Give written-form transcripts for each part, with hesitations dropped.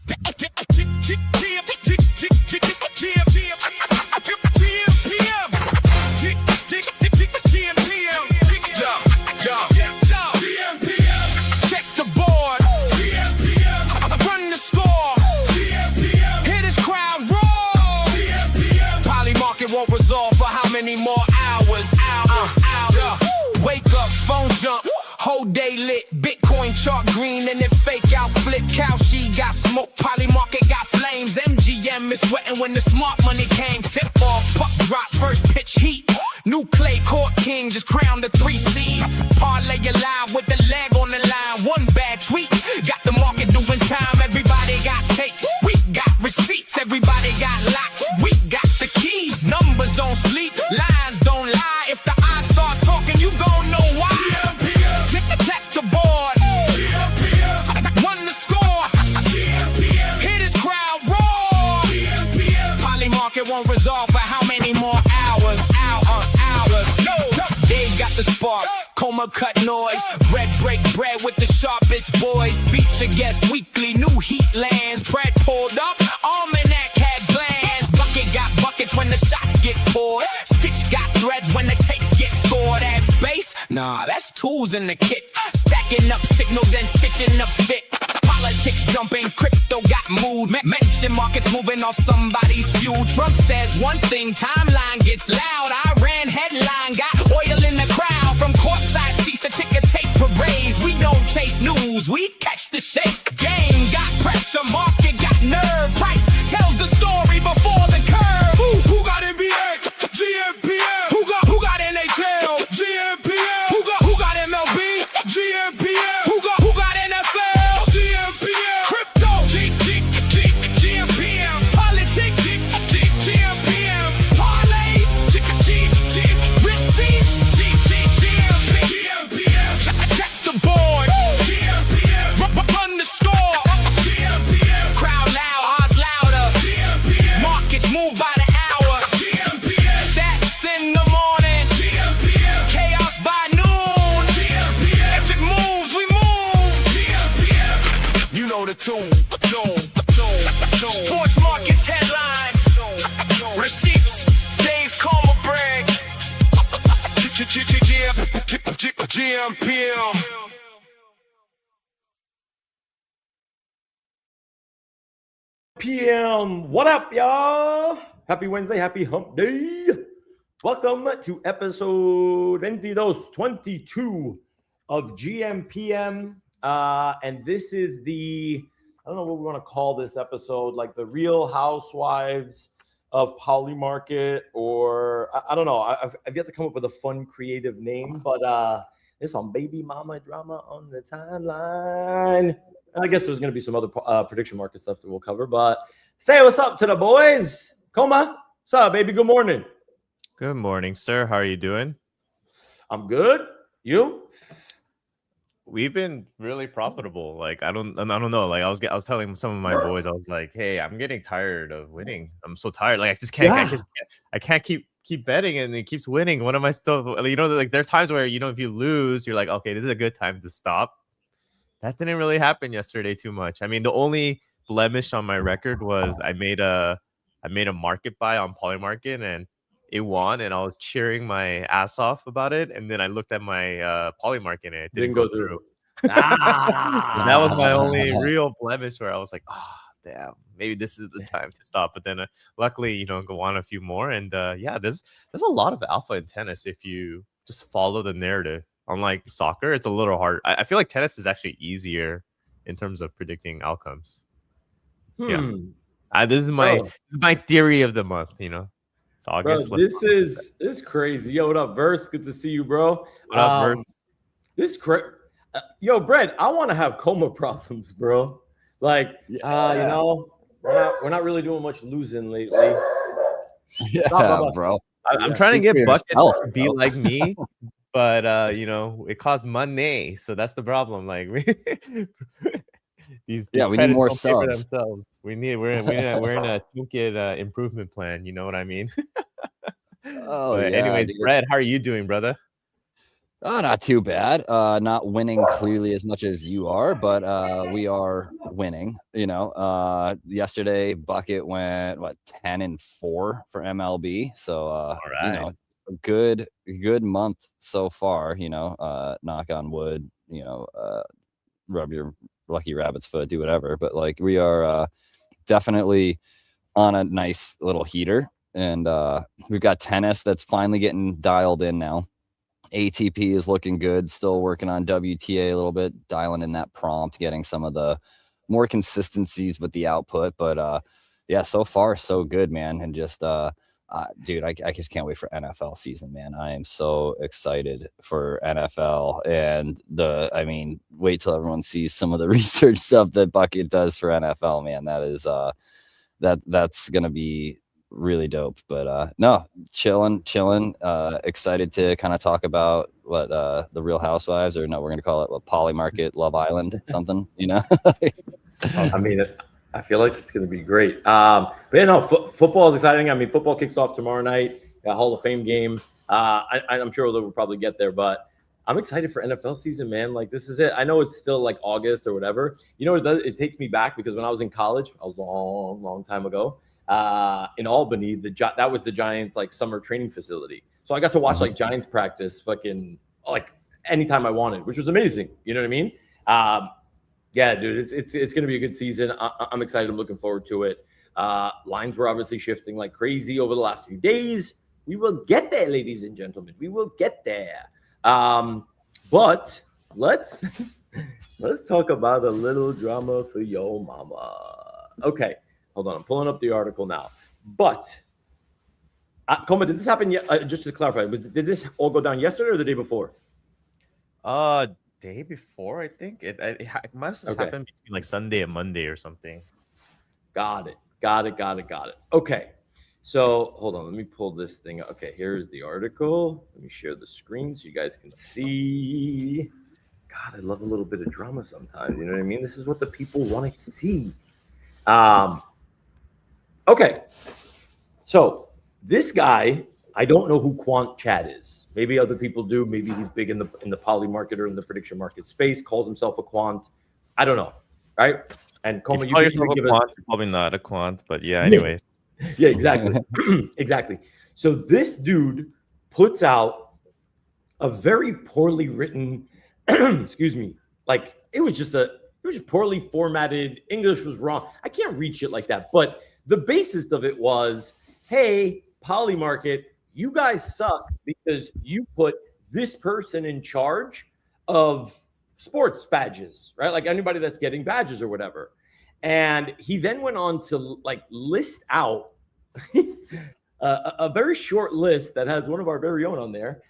Check the board. Run the score. Hear this crowd roar. Polymarket won't resolve for how many more hours? Wake up, phone jump, whole day lit. Bitcoin chart green and it fake out flip. Kalshi got smoke, Polymarket got flames. MGM is sweating when the smart money came. Tip off, puck drop, first pitch heat. New clay court king just crowned the 3 seed. Parlay alive with the leg on the line. One bad tweet got the market doing time. Everybody got takes, we got receipts. Everybody got locks, we got the keys. Numbers don't sleep, lines don't lie. If the odds start talking, you gon' know why. Check the board. Won the score. Hear this crowd roar. Polymarket won't resolve for how many more hours? They got the spark, coma cut noise. Bread break bread with the sharpest boys. Feature guest weekly, new heat lands. Bread pulled up, almanac had glands. Bucket got buckets when the shots get poured. Stitch got threads when the takes get scored. Add space? Nah, that's tools in the kit. Stacking up signal, then stitching up fit. Politics jumping, crypto got mood. Mention markets moving off somebody's fuel. Trump says one thing, timeline gets loud. Iran headline got oil in the crowd. From courtside seats to ticker tape parades. We don't chase news, we catch the shape. Game got pressure, market got nerve. Price tells the story before the curve. Who got NBA? gmPM. Who got NHL? gmPM. Who got MLB? gmPM. Who got NFL? gmPM. Crypto? gmPM. Politics? gmPM. Parlays? Receipts? gmPM. Check the board. gmPM. Run the score. gmPM. Crowd loud, odds louder. gmPM. Markets move by the hour. gmPM. Stats in the morning. gmPM. Chaos by noon. gmPM. If it moves, we move. gmPM. You know the tune. Sports markets headlines. Receipts. Dave Comer brag. gmPM. PM. What up, y'all? Happy Wednesday, happy hump day. Welcome to episode 22 of gmPM. And this is I don't know what we want to call this episode, like the Real Housewives of Polymarket, or I don't know. I've yet to come up with a fun, creative name, but there's some baby mama drama on the timeline. I guess there's going to be some other prediction market stuff that we'll cover, but say what's up to the boys. Coma, what's up, baby? Good morning. Good morning, sir. How are you doing? I'm good. You? We've been really profitable. Like I don't know. Like I was telling some of my boys, I was like, hey, I'm getting tired of winning. I'm so tired. Like I just can't. Yeah. I can't keep betting, and it keeps winning. What am I still? Like there's times where if you lose, you're like, okay, this is a good time to stop. That didn't really happen yesterday too much. I mean, the only blemish on my record was I made a market buy on Polymarket and it won, and I was cheering my ass off about it. And then I looked at my Polymarket and it didn't go through. That was my only real blemish where I was like, oh, damn, maybe this is the time to stop. But then luckily, go on a few more. And yeah, there's a lot of alpha in tennis if you just follow the narrative. Unlike soccer, it's a little hard. I feel like tennis is actually easier in terms of predicting outcomes. Yeah, this is my theory of the month. It's August. Bro, this is crazy. Yo, what up, Verse? Good to see you, bro. What up, Verse? This yo, Brett. I want to have coma problems, bro. Like, we're not really doing much losing lately. Yeah, bro. I'm trying to get buckets to be like me. But it costs money, so that's the problem. Like these we need more subs. Themselves. We're in a toolkit improvement plan. You know what I mean? Oh, but yeah. Anyways, Brad, how are you doing, brother? Oh, not too bad. Not winning clearly as much as you are, but we are winning. Yesterday Bucket went 10-4 for MLB. So All right. a good month so far. Knock on wood. Rub your lucky rabbit's foot, do whatever. But like we are definitely on a nice little heater, and we've got tennis that's finally getting dialed in now. ATP is looking good, still working on WTA a little bit, dialing in that prompt, getting some of the more consistencies with the output. But yeah, so far so good, man. And just dude, I just can't wait for NFL season, man. I am so excited for NFL. And wait till everyone sees some of the research stuff that Bucket does for NFL, man. That is that's gonna be really dope. But no, chilling. Excited to kind of talk about what the Real Housewives, or no, we're gonna call it what, Polymarket Love Island, something. I mean, I feel like it's going to be great. But football is exciting. I mean, football kicks off tomorrow night, a Hall of Fame game. I'm sure we'll probably get there, but I'm excited for NFL season, man. Like, this is it. I know it's still like August or whatever. You know what it does? It takes me back because when I was in college a long time ago, in Albany, that was the Giants like summer training facility. So I got to watch like Giants practice fucking like anytime I wanted, which was amazing. You know what I mean? Yeah, dude, it's going to be a good season. I'm excited. I'm looking forward to it. Lines were obviously shifting like crazy over the last few days. We will get there, ladies and gentlemen. We will get there. But let's talk about a little drama for your mama. Okay, hold on. I'm pulling up the article now. But Koma, did this happen yet? Just to clarify, did this all go down yesterday or the day before? Day before, I think it must have happened between like Sunday and Monday or something. Got it. Okay, so hold on, let me pull this thing up. Okay, here's the article. Let me share the screen so you guys can see. God, I love a little bit of drama sometimes. You know what I mean? This is what the people want to see. Okay, so this guy, I don't know who Quant Chad is. Maybe other people do. Maybe he's big in the poly market or in the prediction market space. Calls himself a quant. I don't know, right? And Koma, you call yourself a quant, you're probably not a quant, but yeah. Anyways, yeah, exactly, exactly. So this dude puts out a very poorly written, excuse me, like it was just poorly formatted. English was wrong. I can't read shit like that. But the basis of it was, hey, Polymarket, you guys suck because you put this person in charge of sports badges, right? Like anybody that's getting badges or whatever. And he then went on to like list out a very short list that has one of our very own on there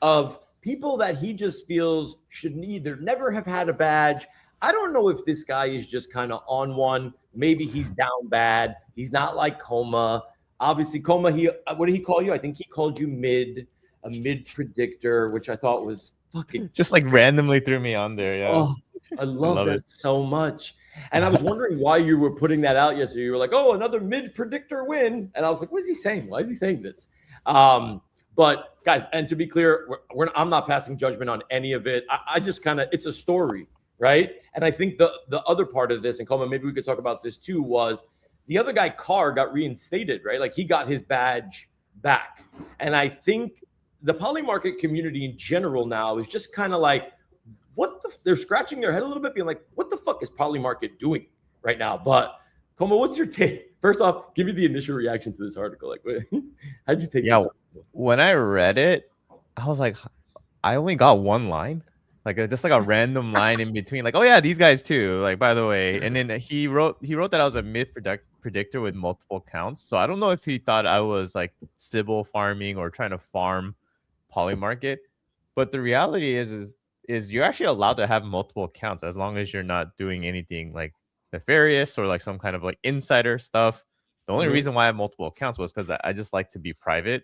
of people that he just feels should either never have had a badge. I don't know if this guy is just kind of on one. Maybe he's down bad. He's not like Koma. Obviously, Koma, what did he call you? I think he called you a mid predictor, which I thought was fucking just like randomly threw me on there. Yeah. Oh, I love that so much. And I was wondering why you were putting that out yesterday. You were like, oh, another mid predictor win. And I was like, what is he saying? Why is he saying this? But guys, and to be clear, I'm not passing judgment on any of it. I just it's a story, right? And I think the other part of this, and Koma, maybe we could talk about this too, was the other guy, Carr, got reinstated, right? Like he got his badge back. And I think the Polymarket community in general now is just kind of like, they're scratching their head a little bit, being like, what the fuck is Polymarket doing right now? But Koma, what's your take? First off, give me the initial reaction to this article. Like, how'd you take this? Yeah, when I read it, I was like, I only got one line. Like just like a random line in between, like, oh yeah, these guys too. Like, by the way, and then he wrote that I was a mid predictor with multiple counts. So I don't know if he thought I was like Sybil farming or trying to farm Polymarket. But the reality is you're actually allowed to have multiple accounts as long as you're not doing anything like nefarious or like some kind of like insider stuff. The only reason why I have multiple accounts was because I just like to be private.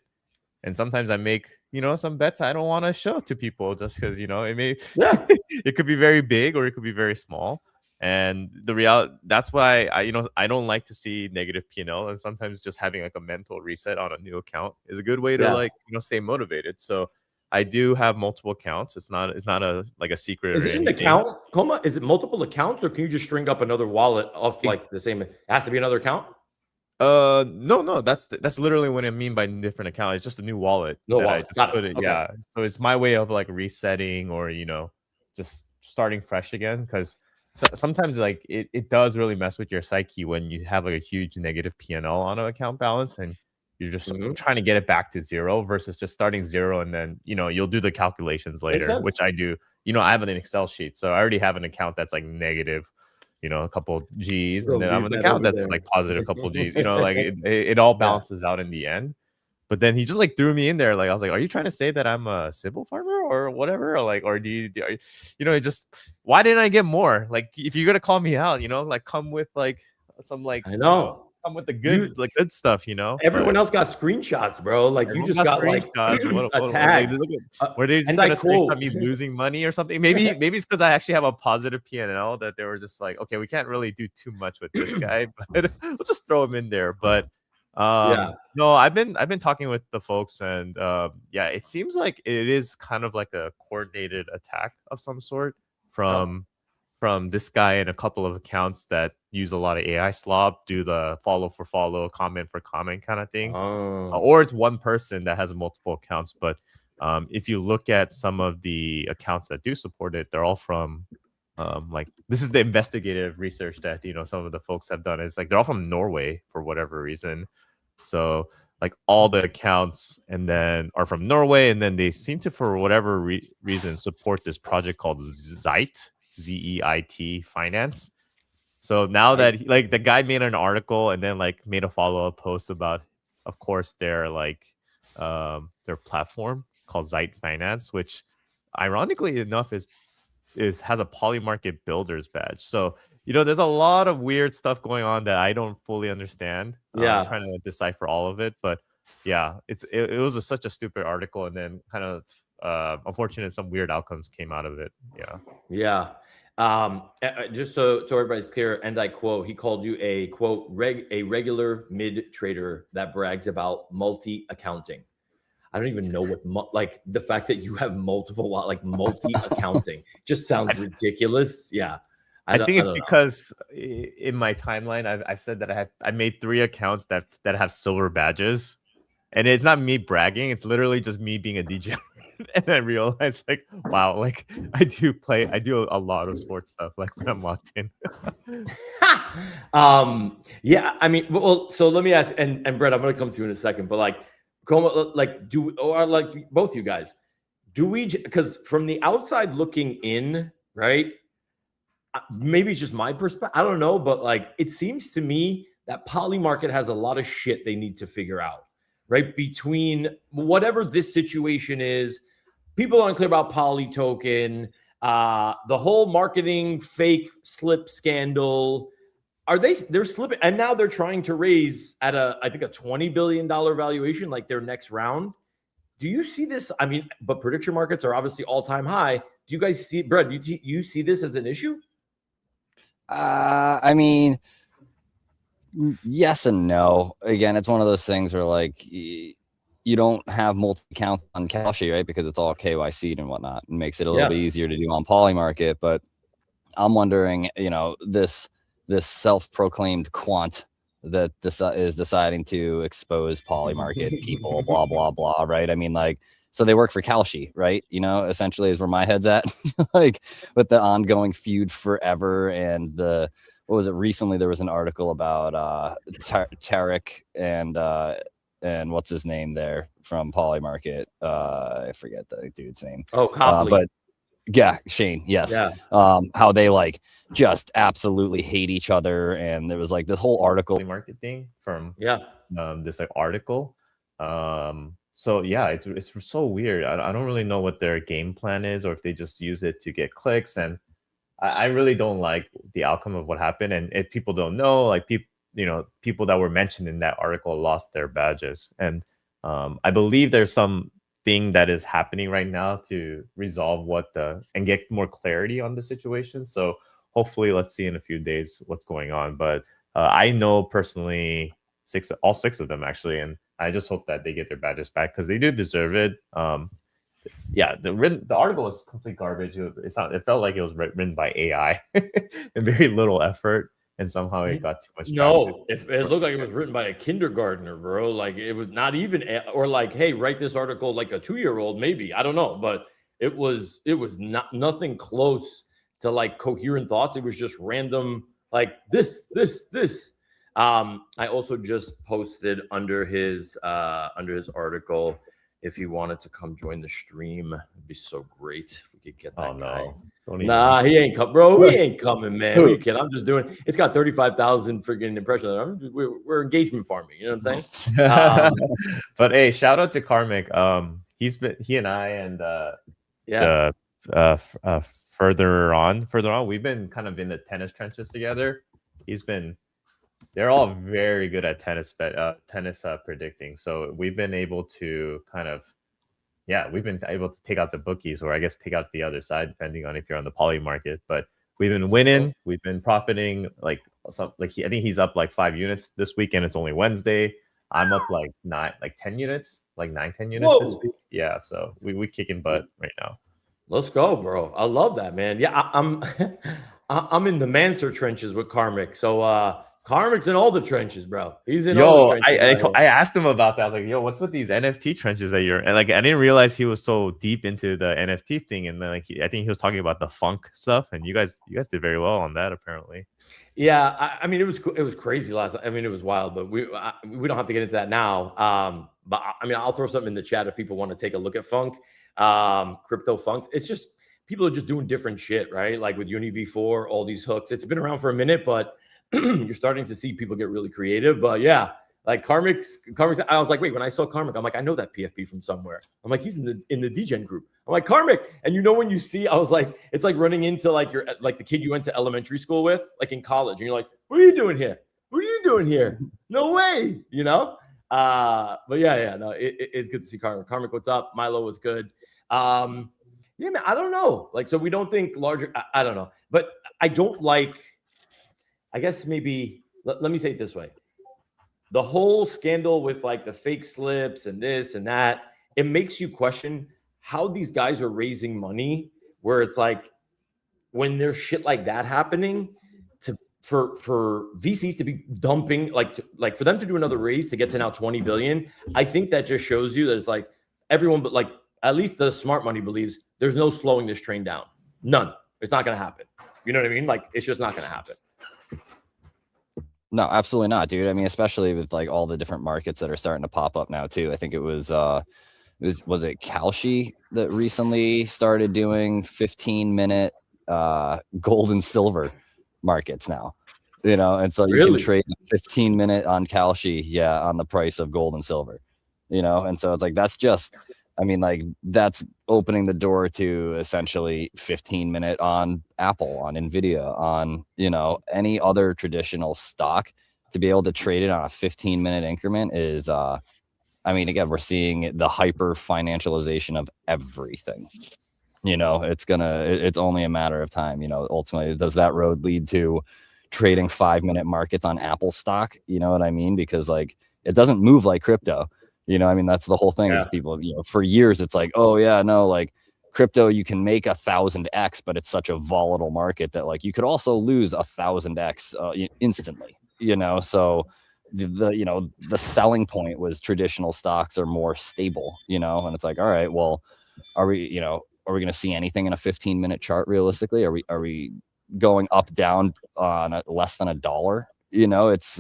And sometimes I make, some bets I don't want to show to people just because, it could be very big or it could be very small. And the reality, that's why I don't like to see negative P&L. And sometimes just having like a mental reset on a new account is a good way to stay motivated. So I do have multiple accounts. It's not a like a secret. Is or it an anything. account, Coma? Is it multiple accounts, or can you just string up another wallet off like the same? It has to be another account. No, that's literally what I mean by different account. It's just a new wallet No that I wallet. just Got put it. it. Okay. Yeah, so it's my way of like resetting or just starting fresh again. Because sometimes like it does really mess with your psyche when you have like a huge negative P&L on an account balance and you're just Mhm. trying to get it back to zero versus just starting zero and then you'll do the calculations Makes later, which sense. I do. I have an Excel sheet, so I already have an account that's like negative a couple G's, and Go then I have leave an that account over that's there. like positive couple G's, like it all Yeah. balances out in the end. But then he just like threw me in there. Like I was like, "Are you trying to say that I'm a Sybil farmer or whatever?" Or like, or it just why didn't I get more? Like, if you're gonna call me out, like come with like some like I know. come with the You good stuff, Everyone But else got screenshots, bro. Like you everyone just got got like screenshots. a What tag. look at, were they just And I gonna screenshot quote, me losing money or something? Maybe it's because I actually have a positive P&L that they were just like, okay, we can't really do too much with this guy, but we'll just throw him in there. But yeah, no, I've been talking with the folks, and yeah, it seems like it is kind of like a coordinated attack of some sort from this guy and a couple of accounts that use a lot of AI slop, do the follow for follow, comment for comment kind of thing. oh, Or it's one person that has multiple accounts. But if you look at some of the accounts that do support it, they're all from like this is the investigative research that some of the folks have done. It's like they're all from Norway for whatever reason. So like all the accounts and then are from Norway, and then they seem to for whatever reason support this project called Zeit, ZEIT finance. So now that like the guy made an article and then like made a follow-up post about, of course, their platform called Zeit Finance, which ironically enough has a Polymarket builders badge. So there's a lot of weird stuff going on that I don't fully understand. yeah. I'm trying to decipher all of it, but yeah, it was such a stupid article, and then kind of unfortunate some weird outcomes came out of it. Yeah. Just so everybody's clear, and I quote, he called you a quote a regular mid trader that brags about multi accounting. I don't even know what like the fact that you have multiple like multi accounting just sounds ridiculous. Yeah. I think it's don't know. because in my timeline, I've said that I made 3 accounts that have silver badges, and it's not me bragging. It's literally just me being a DJ. And I realized, like, wow, like I do a lot of sports stuff, like when I'm locked in. Yeah, I mean, well, so let me ask, and Brett, I'm gonna come to you in a second, but like, like both you guys, do we? Because from the outside looking in, right? Maybe it's just my perspective. I don't know, but like, it seems to me that Polymarket has a lot of shit they need to figure out, right? Between whatever this situation is, people aren't clear about Poly token, the whole marketing fake slip scandal. They're slipping, and now they're trying to raise at I think a $20 billion valuation, like their next round. Do you see this? I mean, but prediction markets are obviously all-time high. Do you guys see, Brett, you see this as an issue? I mean, yes and no. Again, it's one of those things where like you don't have multi-account on Kalshi, right? Because it's all KYC'd and whatnot, and makes it a little bit easier to do on Polymarket. But I'm wondering, this self-proclaimed quant that is deciding to expose Polymarket people, blah blah blah, right? I mean, like, so they work for Kalshi, right? Essentially is where my head's at. Like with the ongoing feud forever, and what was it recently? There was an article about Tarek and what's his name there from Polymarket. I forget the dude's name. Oh, Copley. But yeah, Shane. Yes. Yeah. How they like just absolutely hate each other, and there was like this whole article Polymarket thing from this like article. So yeah, it's so weird. I don't really know what their game plan is, or if they just use it to get clicks. And I really don't like the outcome of what happened. And if people don't know, like people that were mentioned in that article lost their badges. And I believe there's some thing that is happening right now to resolve and get more clarity on the situation. So hopefully, let's see in a few days what's going on. But I know personally all 6 of them actually, and I just hope that they get their badges back because they do deserve it. yeah, the article was complete garbage. It felt like it was written by AI and very little effort, and somehow it got too much traction. No, if it looked like it was written by a kindergartner, bro, like it was not even, or like, hey, write this article like a 2-year-old, maybe, I don't know, but it was not nothing close to like coherent thoughts. It was just random, like this. I also just posted under his article, if he wanted to come join the stream, it'd be so great if we could get that guy. Nah, he ain't come, bro. He ain't coming, man. Who you kidding? I'm just doing. It's got 35,000 freaking impressions. We're engagement farming. You know what I'm saying? But hey, shout out to Karmik. He and I and further on, we've been kind of in the tennis trenches together. They're all very good at tennis predicting. So we've been able to take out the bookies, or I guess take out the other side, depending on if you're on the poly market. But we've been winning. We've been profiting. I think he's up like 5 units this weekend. It's only Wednesday. I'm up like 10 units, like 9-10 units this week. Yeah, so we kicking butt right now. Let's go, bro. I love that, man. Yeah, I'm in the Manser trenches with Karmik. So Karmik's in all the trenches, bro. He's in all the trenches. I asked him about that. I was like, yo, what's with these NFT trenches that you're in? And like, I didn't realize he was so deep into the NFT thing. And then I think he was talking about the funk stuff. And you guys did very well on that, apparently. Yeah, I mean, it was crazy last night. I mean, it was wild, but we don't have to get into that now. But I mean, I'll throw something in the chat if people want to take a look at funk, crypto funk. It's just, people are just doing different shit, right? Like with UniV4, all these hooks. It's been around for a minute, but you're starting to see people get really creative. But yeah, like Karmik's, I was like, wait, when I saw Karmik, I'm like, I know that PFP from somewhere. I'm like, he's in the DGen group. I'm like, Karmik. And you know, when you see, I was like, it's like running into like the kid you went to elementary school with, like in college. And you're like, what are you doing here? What are you doing here? No way, you know? But yeah, no, it's good to see Karmik. Karmik, what's up? Milo was good. Yeah, man, I don't know. Like, so we don't think larger, I don't know. But I don't like, I guess maybe, let me say it this way. The whole scandal with like the fake slips and this and that, it makes you question how these guys are raising money, where it's like, when there's shit like that happening, for VCs to be dumping, like for them to do another raise to get to now 20 billion, I think that just shows you that it's like everyone, but like at least the smart money believes there's no slowing this train down. None. It's not going to happen. You know what I mean? Like, it's just not going to happen. No, absolutely not, dude. I mean, especially with like all the different markets that are starting to pop up now too. I think it was it Kalshi that recently started doing 15-minute gold and silver markets now, you know, and so you can trade 15-minute on Kalshi, on the price of gold and silver, you know, and so it's like, that's just, I mean, like, that's opening the door to essentially 15-minute on Apple, on Nvidia, on, you know, any other traditional stock. To be able to trade it on a 15-minute increment is, I mean, again, we're seeing the hyper financialization of everything. You know, it's only a matter of time. You know, ultimately, does that road lead to trading 5-minute markets on Apple stock? You know what I mean? Because like, it doesn't move like crypto. You know, I mean, that's the whole thing. Is people, you know, for years it's like, oh yeah, no, like crypto, you can make 1,000x, but it's such a volatile market that like you could also lose 1,000x instantly. You know, so the selling point was traditional stocks are more stable. You know, and it's like, all right, well, are we going to see anything in a 15-minute chart realistically? Are we going up down on less than $1? You know, it's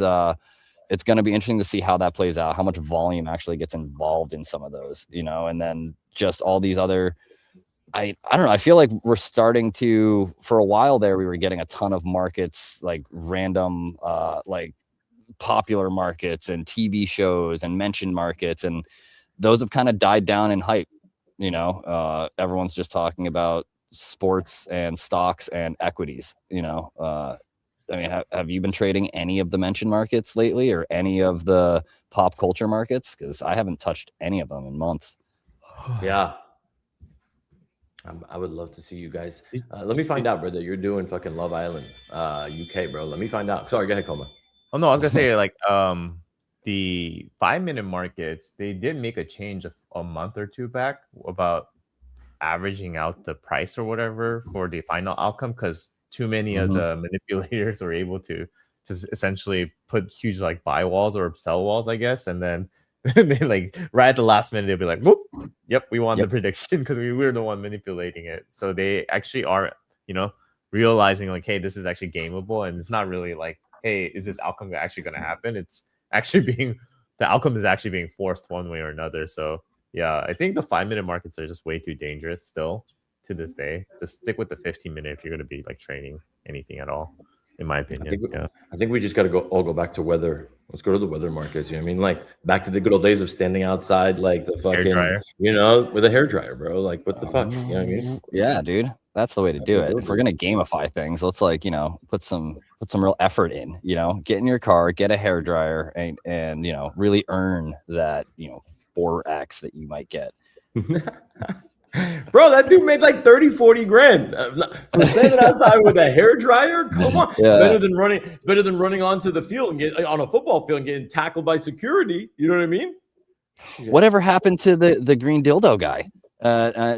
going to be interesting to see how that plays out, how much volume actually gets involved in some of those, you know, and then just all these other, I don't know. I feel like we're starting to, for a while there, we were getting a ton of markets, like random, like popular markets and TV shows and mentioned markets. And those have kind of died down in hype. You know, everyone's just talking about sports and stocks and equities, you know. I mean, have you been trading any of the mentioned markets lately, or any of the pop culture markets? Because I haven't touched any of them in months. Yeah. I would love to see you guys. Let me find out, brother. You're doing fucking Love Island, UK, bro. Let me find out. Sorry, go ahead, Coma. Oh no, I was gonna say like the 5-minute markets, they did make a change a month or two back about averaging out the price or whatever for the final outcome, because too many of the manipulators were able to just essentially put huge like buy walls or sell walls, I guess, and then they like right at the last minute they'll be like, whoop, yep, we won the prediction because we were the one manipulating it. So they actually are, realizing like, hey, this is actually gameable, and it's not really like, hey, is this outcome actually going to happen? It's actually the outcome is actually being forced one way or another. So yeah, I think the 5-minute markets are just way too dangerous still to this day. Just stick with the 15-minute if you're going to be like training anything at all, in my opinion. I think we just got to all go back to weather. Let's go to the weather markets. You know what I mean? Like back to the good old days of standing outside, like the fucking, hairdryer. with a hairdryer, bro. Like what the fuck? You know what I mean? Yeah, dude. That's the way to do it. If we're gonna gamify things, let's like, put some real effort in, get in your car, get a hairdryer and really earn that, 4x that you might get. Bro, that dude made like 30-40 grand for standing outside with a hairdryer. Come on. Yeah. It's better than running onto the field and get on a football field and getting tackled by security. You know what I mean? Whatever happened to the green dildo guy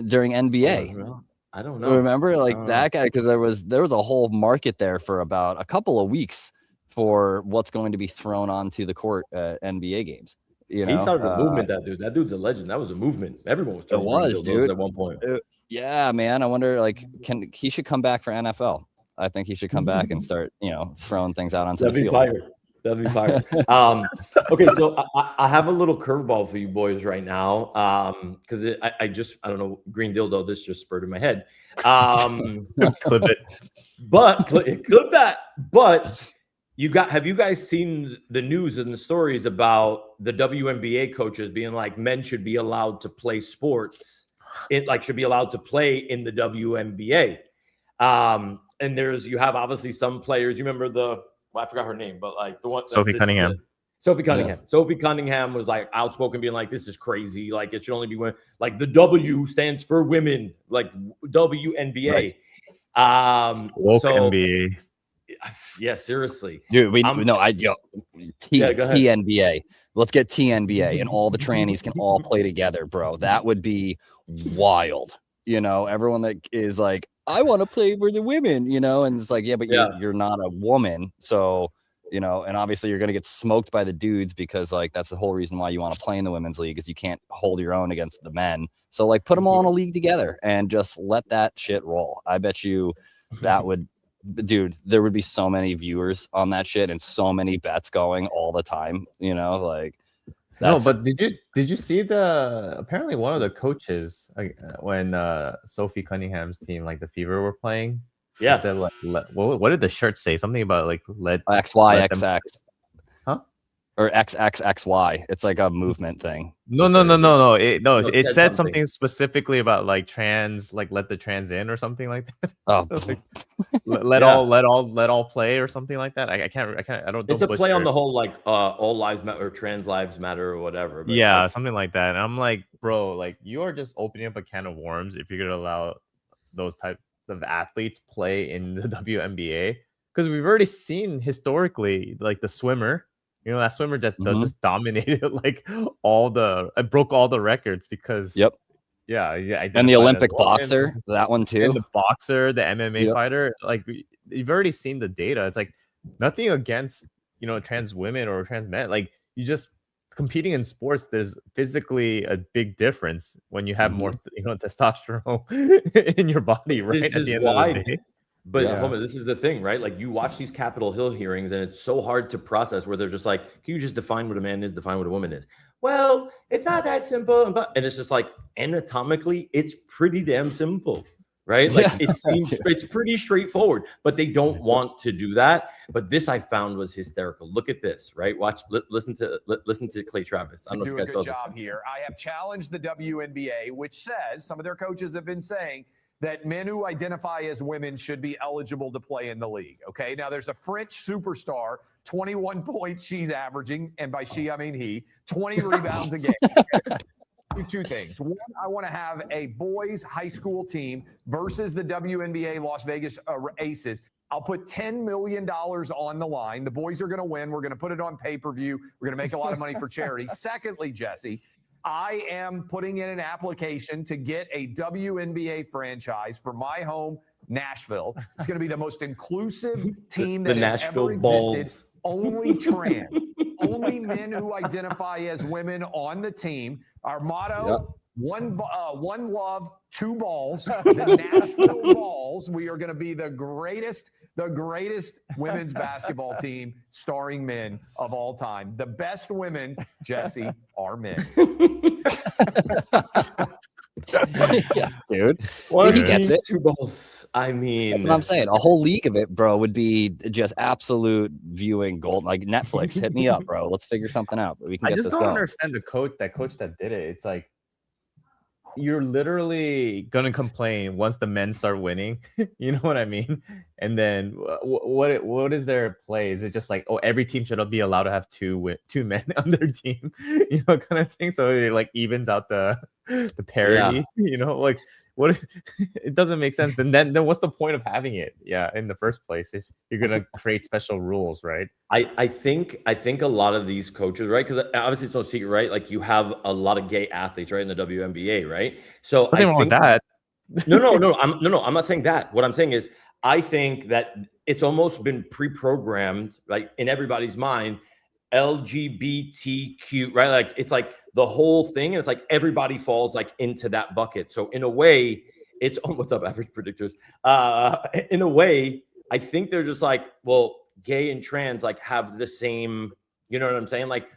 during NBA? I don't know. Remember that guy? Because there was a whole market there for about a couple of weeks for what's going to be thrown onto the court at NBA games. He started a movement. That dude's a legend. That was a movement. Everyone was throwing dude at one point. Yeah, man. I wonder he should come back for NFL. I think he should come back and start throwing things out onto the field. That'd be fire. Okay, so I have a little curveball for you boys right now. Because I don't know, green dildo. This just spurred in my head. Clip it. Clip that. But have you guys seen the news and the stories about the WNBA coaches being like, men should be allowed to play sports? Should be allowed to play in the WNBA. And you have obviously some players. You remember I forgot her name, but like the one Sophie Cunningham. Sophie Cunningham. Yes. Sophie Cunningham was like outspoken, being like, "This is crazy. Like it should only be women. Like the W stands for women. Like WNBA." Right. NBA. Yeah, seriously, dude. TNBA. Let's get TNBA, and all the trannies can all play together, bro. That would be wild. Everyone that is like, I want to play for the women, and it's like, yeah, but you're not a woman. So, and obviously you're going to get smoked by the dudes because like, that's the whole reason why you want to play in the women's league is you can't hold your own against the men. So like put them all in a league together and just let that shit roll. I bet you that would, dude, there would be so many viewers on that shit and so many bets going all the time, No, but did you see apparently one of the coaches when Sophie Cunningham's team, like the Fever, were playing? Yeah. Said, what did the shirt say? Something about like XYXX. Huh? Or XXXY. It's like a movement thing. No. It said something specifically about like trans, like let the trans in or something like that. Oh, let all play or something like that. I can't. I don't. It's a play on the whole like all lives matter or trans lives matter or whatever. But yeah, something like that. And I'm like, bro, like you are just opening up a can of worms if you're gonna allow those types of athletes play in the WNBA, because we've already seen historically like the swimmer. That swimmer that just dominated like broke all the records because and the Olympic boxer, that one too, and the boxer, the MMA fighter. Like you've already seen the data. It's like nothing against trans women or trans men. Like you just competing in sports, there's physically a big difference when you have more testosterone in your body, right? This at the end why. of the day. But Homer, this is the thing, right? Like you watch these Capitol Hill hearings and it's so hard to process where they're just like, can you just define what a man is, define what a woman is? Well, it's not that simple. And it's just like anatomically, it's pretty damn simple, right? Like it seems it's pretty straightforward, but they don't want to do that. But this I found was hysterical. Look at this, right? Listen to Clay Travis. I don't know if you guys saw this. Job here. I have challenged the WNBA, which says some of their coaches have been saying that men who identify as women should be eligible to play in the league. Okay, now there's a French superstar, 21 points she's averaging, and by she I mean he, 20 rebounds a game. Do two things. One, I want to have a boys high school team versus the WNBA Las Vegas Aces. I'll put $10 million on the line. The boys are going to win. We're going to put it on pay-per-view. We're going to make a lot of money for charity. Secondly, Jesse, I am putting in an application to get a WNBA franchise for my home, Nashville. It's going to be the most inclusive team that The has Nashville ever existed. Balls. Only trans, only men who identify as women on the team. Our motto: one love, two balls. The Nashville Balls. We are going to be the greatest women's basketball team, starring men of all time. The best women, Jesse, are men. Yeah, dude. One he gets team, it. 2 balls. I mean, That's what I'm saying. A whole league of it, bro, would be just absolute viewing gold. Like Netflix, hit me up, bro. Let's figure something out. We can I get just this don't going. understand the coach that did it. It's like you're literally gonna complain once the men start winning. You know what I mean? And then what is their play? Is it just like, oh, every team should be allowed to have two men on their team, you know, kind of thing? So it like evens out the parity, you know, like what if, it doesn't make sense. Then what's the point of having it? Yeah, in the first place, if you're gonna create special rules, right? I think a lot of these coaches, right? Because obviously it's no secret, right? Like you have a lot of gay athletes, right, in the WNBA, right? So Nothing wrong with that. No, I'm not saying that. What I'm saying is I think that it's almost been pre-programmed, like in everybody's mind, LGBTQ, right? Like it's like the whole thing, and it's like everybody falls like into that bucket. So in a way, it's what's up, average predictors? In a way, I think they're just like, well, gay and trans like have the same, you know what I'm saying? Like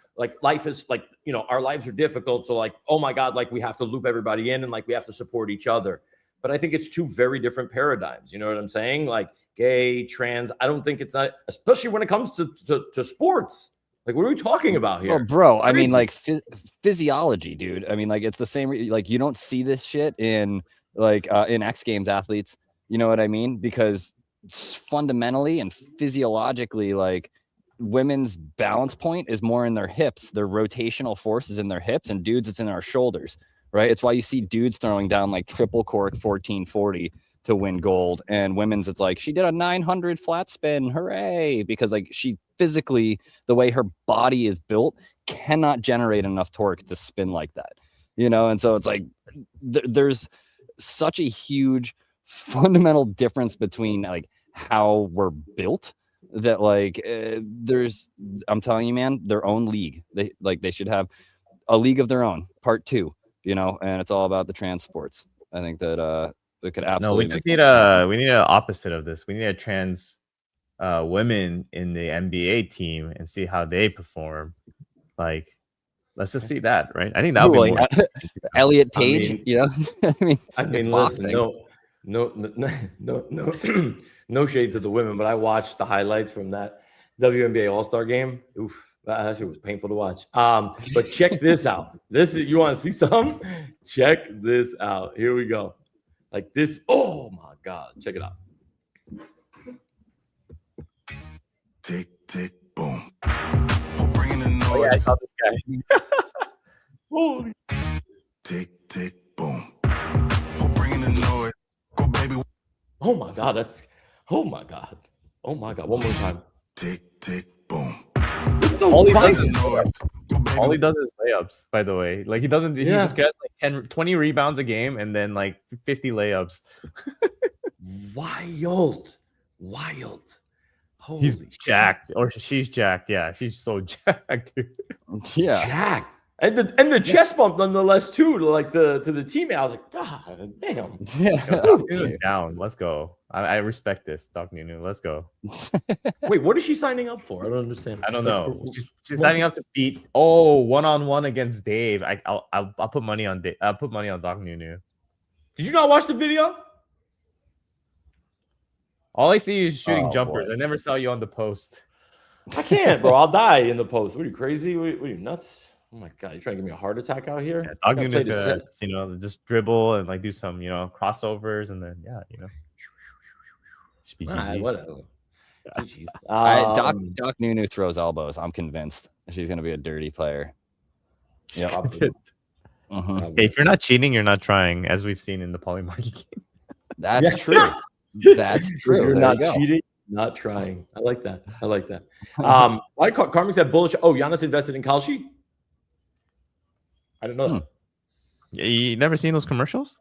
life is like, you know, our lives are difficult. So like, oh my God, like we have to loop everybody in and like we have to support each other. But I think it's two very different paradigms. You know what I'm saying? Like gay, trans. I don't think it's not, especially when it comes to sports. Like, what are we talking about here? Oh, bro, I mean, like physiology, dude. I mean, like it's the same. Like you don't see this shit in like in X Games athletes. You know what I mean? Because fundamentally and physiologically, like women's balance point is more in their hips. Their rotational force is in their hips, and dudes, it's in our shoulders. Right? It's why you see dudes throwing down like triple cork 1440 to win gold, and women's it's like she did a 900 flat spin, hooray, because like she physically, the way her body is built, cannot generate enough torque to spin like that, you know. And so it's like there's such a huge fundamental difference between like how we're built that like I'm telling you, man, their own league. They should have a league of their own, part 2, you know, and it's all about the trans sports. I think that it could absolutely. No, we need an opposite of this. We need a trans women in the NBA team and see how they perform. Like, let's just see that, right? I think that would be more. Elliot Page, you know. I mean, listen, no shade to the women, but I watched the highlights from that WNBA All-Star game. Oof. That shit was painful to watch. But check this out. You want to see some? Check this out. Here we go. Like this. Oh my God. Check it out. Tick, tick, boom. We're bringing the noise. Oh, yeah, I saw this guy. Holy. Tick, tick, boom. We're bringing the noise. Go, baby. Oh my God. Oh my God. One more time. Tick, tick, boom. All he does is layups, by the way. Like he just gets like 20 rebounds a game and then like 50 layups. Wild. Holy He's jacked, or she's jacked. Yeah, she's so jacked, dude. Yeah, jacked. And the chest bump nonetheless too, like to the teammate. I was like, God damn. Yeah. Down. Let's go. I respect this, Doc Nunu. Let's go. Wait, what is she signing up for? I don't understand. I don't know. She's signing up to beat one-on-one against Dave. I'll put money on Dave. I'll put money on Doc Nunu. Did you not watch the video? All I see is shooting jumpers. Boy. I never saw you on the post. I can't, bro. I'll die in the post. What are you, crazy? What are you, nuts? Oh my God, you trying to give me a heart attack out here? Yeah, Doc Nunu's gonna, you know, just dribble and like do some, you know, crossovers and then you know. Whatever. Doc Nunu throws elbows. I'm convinced she's gonna be a dirty player. Yeah. Hey, if you're not cheating, you're not trying, as we've seen in the Polymarket game. That's true. That's true. You're not cheating, not trying. I like that. Why Carmen said bullish? Oh, Giannis invested in Kalshi. I didn't know that. You never seen those commercials?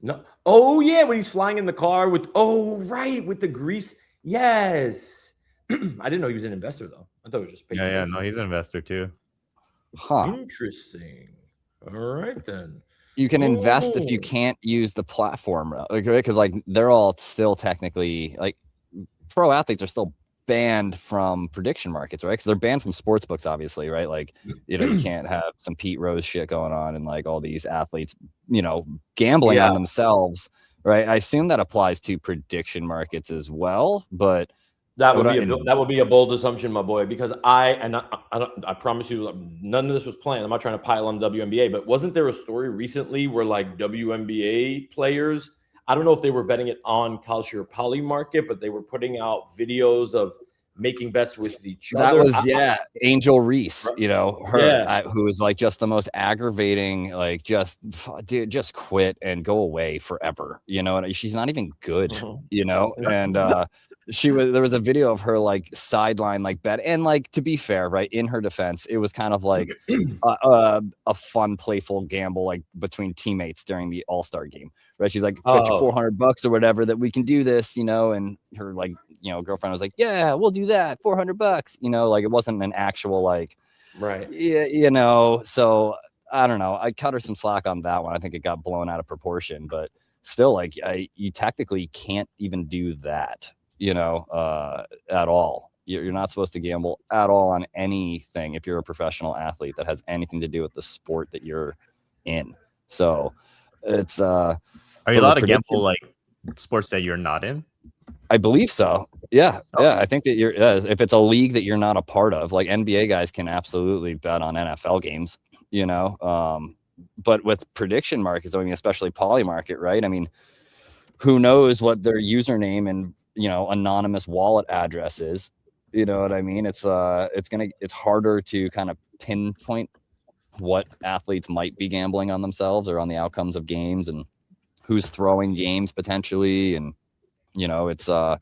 No. Oh yeah, when he's flying in the car with with the grease. Yes. I didn't know he was an investor though. I thought it was just paid. Yeah. No, he's an investor too. Huh. Interesting. All right then. You can invest if you Oh. can't use the platform, because like they're all still technically like pro athletes are still banned from prediction markets, right? Because they're banned from sports books, obviously, right? Like, you can't have some Pete Rose shit going on and like all these athletes, gambling on themselves, right? I assume that applies to prediction markets as well, but That would be a bold assumption, my boy, because I promise you, none of this was planned. I'm not trying to pile on WNBA, but wasn't there a story recently where like WNBA players, I don't know if they were betting it on Kalshi or Polymarket, but they were putting out videos of making bets with each other. That was Angel Reese, who was like just the most aggravating, like just quit and go away forever, and she's not even good, and there was a video of her like sideline like bet, and like to be fair, right, in her defense, it was kind of like a fun playful gamble like between teammates during the All-Star game, right? She's like, bet you $400 or whatever that we can do this, and her like girlfriend was like, yeah, we'll do that, $400, like it wasn't an actual like, right, so I don't know, I cut her some slack on that one. I think it got blown out of proportion, but still, like, you technically can't even do that, at all. You're not supposed to gamble at all on anything if you're a professional athlete that has anything to do with the sport that you're in. So it's are you allowed to gamble like sports that you're not in? I believe so. Yeah. I think that if it's a league that you're not a part of, like NBA guys can absolutely bet on NFL games, but with prediction markets, I mean, especially Polymarket, right? I mean, who knows what their username and anonymous wallet address is? You know what I mean? It's harder to kind of pinpoint what athletes might be gambling on themselves or on the outcomes of games and who's throwing games potentially. And, it's, I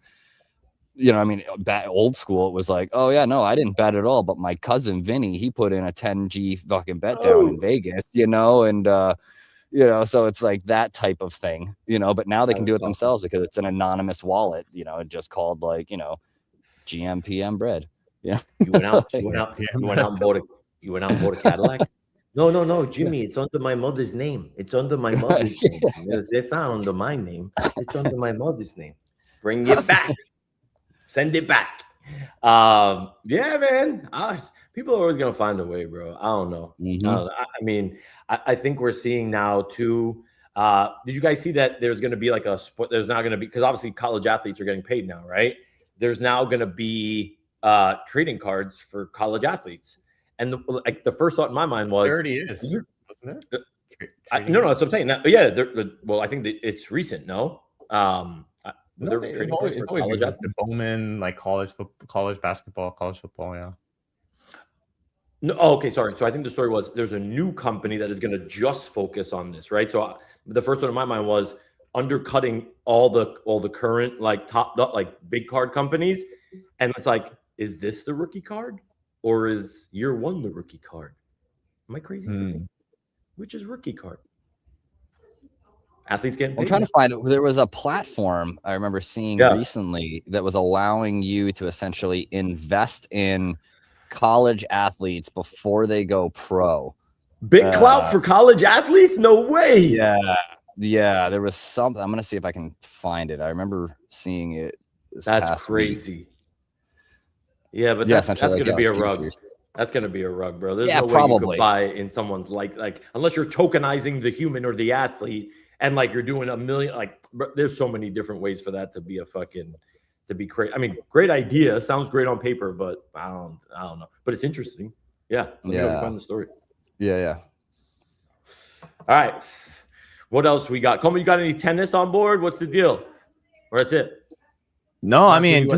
mean, old school, it was like, oh yeah, no, I didn't bet at all. But my cousin Vinny, he put in a 10G fucking bet down in Vegas, and, so it's like that type of thing, but now they can do it themselves because it's an anonymous wallet, just called like, gmPM bread. Yeah. You went out and bought a Cadillac. No, Jimmy, it's under my mother's name. It's under my mother's name. It's not under my name. It's under my mother's name. Bring it back. Send it back. Yeah, man. People are always gonna find a way, bro. I don't know. I mean, I think we're seeing now too. Did you guys see that there's going to be like a sport? There's not going to be, because obviously college athletes are getting paid now, right? There's now going to be trading cards for college athletes, and the first thought in my mind was, there already is, wasn't it? No, that's what I'm saying. Well, I think that it's recent. No, it's always existed. Bowman, like college basketball, college football, yeah. No, okay, sorry. So I think the story was there's a new company that is going to just focus on this, right? So the first one in my mind was undercutting all the current like top like big card companies, and it's like, is this the rookie card or is year one the rookie card? Am I crazy? Which is rookie card? Athletes getting paid. I'm trying to find it. There was a platform I remember seeing recently that was allowing you to essentially invest in college athletes before they go pro. Big clout for college athletes? No way. Yeah, there was something. I'm gonna see if I can find it. I remember seeing it. That's crazy. Week. Yeah, but that's gonna be a rug. That's gonna be a rug, bro. There's no way you could buy in someone's like unless you're tokenizing the human or the athlete, and like you're doing a million. Like, there's so many different ways for that to be to be crazy. I mean, great idea. Sounds great on paper, but I don't know. But it's interesting. Yeah. Find the story. Yeah. All right. What else we got? Coleman, you got any tennis on board? What's the deal? Or that's it? No, I mean,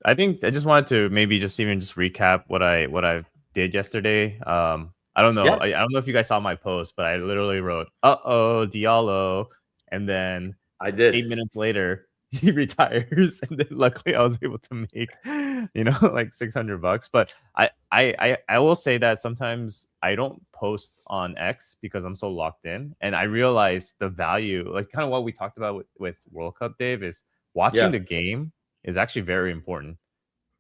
I think I just wanted to maybe just recap what I did yesterday. I don't know. I don't know if you guys saw my post, but I literally wrote, Diallo. And then I did. 8 minutes later, he retires, and then luckily I was able to make, like $600. But I will say that sometimes I don't post on X because I'm so locked in, and I realize the value, like kind of what we talked about with World Cup, Dave, is watching the game is actually very important.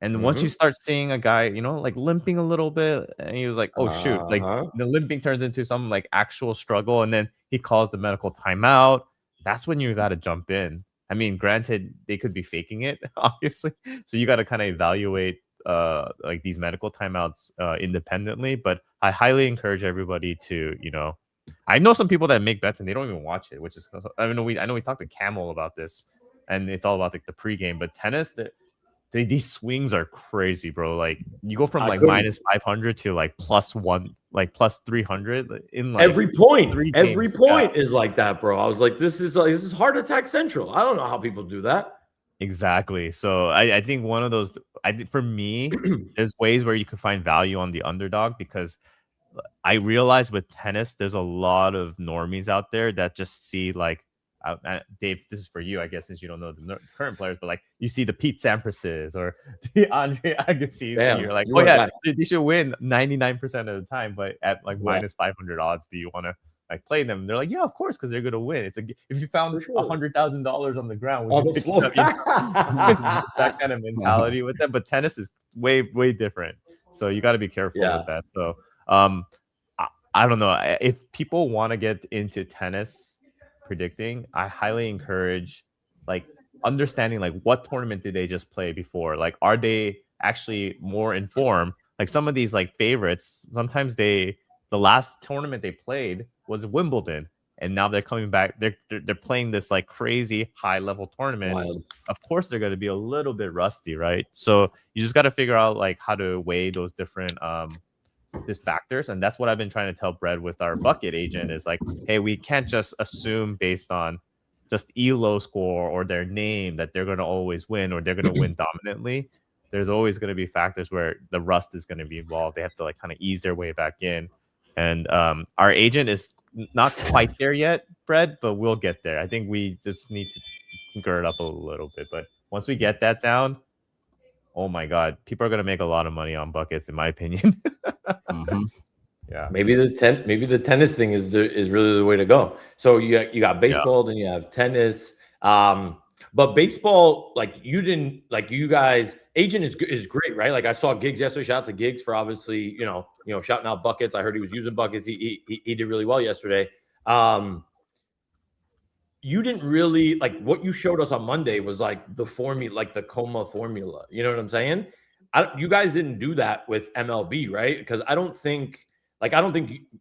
And once you start seeing a guy, like limping a little bit, and he was like, oh shoot, like the limping turns into some like actual struggle, and then he calls the medical timeout. That's when you got to jump in. I mean, granted, they could be faking it, obviously. So you got to kind of evaluate like these medical timeouts independently. But I highly encourage everybody to, I know some people that make bets and they don't even watch it, which is, I know we talked to Camel about this, and it's all about like the pregame. But tennis, these swings are crazy, bro. Like you go from like minus 500 to like +1, like +300 in like every point. 3 Every games. point is like that, bro. I was like, this is heart attack central. I don't know how people do that. Exactly. So I think one of those, for me, there's ways where you can find value on the underdog, because I realize with tennis, there's a lot of normies out there that just see like, Dave, this is for you, I guess, since you don't know the current players, but like you see the Pete Sampras's or the Andre Agassi's, and you're like, oh yeah, they should win 99% of the time, but at like minus 500 odds, do you want to like play them? And they're like, yeah, of course, because they're gonna win. It's if you found $100,000 on the ground, would you pick it up? That kind of mentality with them. But tennis is way different, so you got to be careful with that. So I don't know if people want to get into tennis predicting. I highly encourage like understanding like what tournament did they just play before, like are they actually more informed. Like some of these like favorites, sometimes the last tournament they played was Wimbledon, and now they're coming back, they're playing this like crazy high level tournament. Wild. Of course they're going to be a little bit rusty, right? So you just got to figure out like how to weigh those different these factors. And that's what I've been trying to tell Brad with our bucket agent is like, hey, we can't just assume based on just ELO score or their name that they're going to always win or they're going to win dominantly. There's always going to be factors where the rust is going to be involved. They have to like kind of ease their way back in. And our agent is not quite there yet, Brad, but we'll get there. I think we just need to gird up a little bit. But once we get that down, oh my God, people are going to make a lot of money on buckets, in my opinion. Yeah, maybe the tennis thing is really the way to go. So you got baseball, then you have tennis. But baseball, like you guys, agent is great, right? Like I saw Giggs yesterday. Shout out to Giggs for obviously, shouting out buckets. I heard he was using buckets. He did really well yesterday. You didn't really like what you showed us on Monday was like the formula, like the coma formula. You know what I'm saying? You guys didn't do that with MLB, right? Because I don't think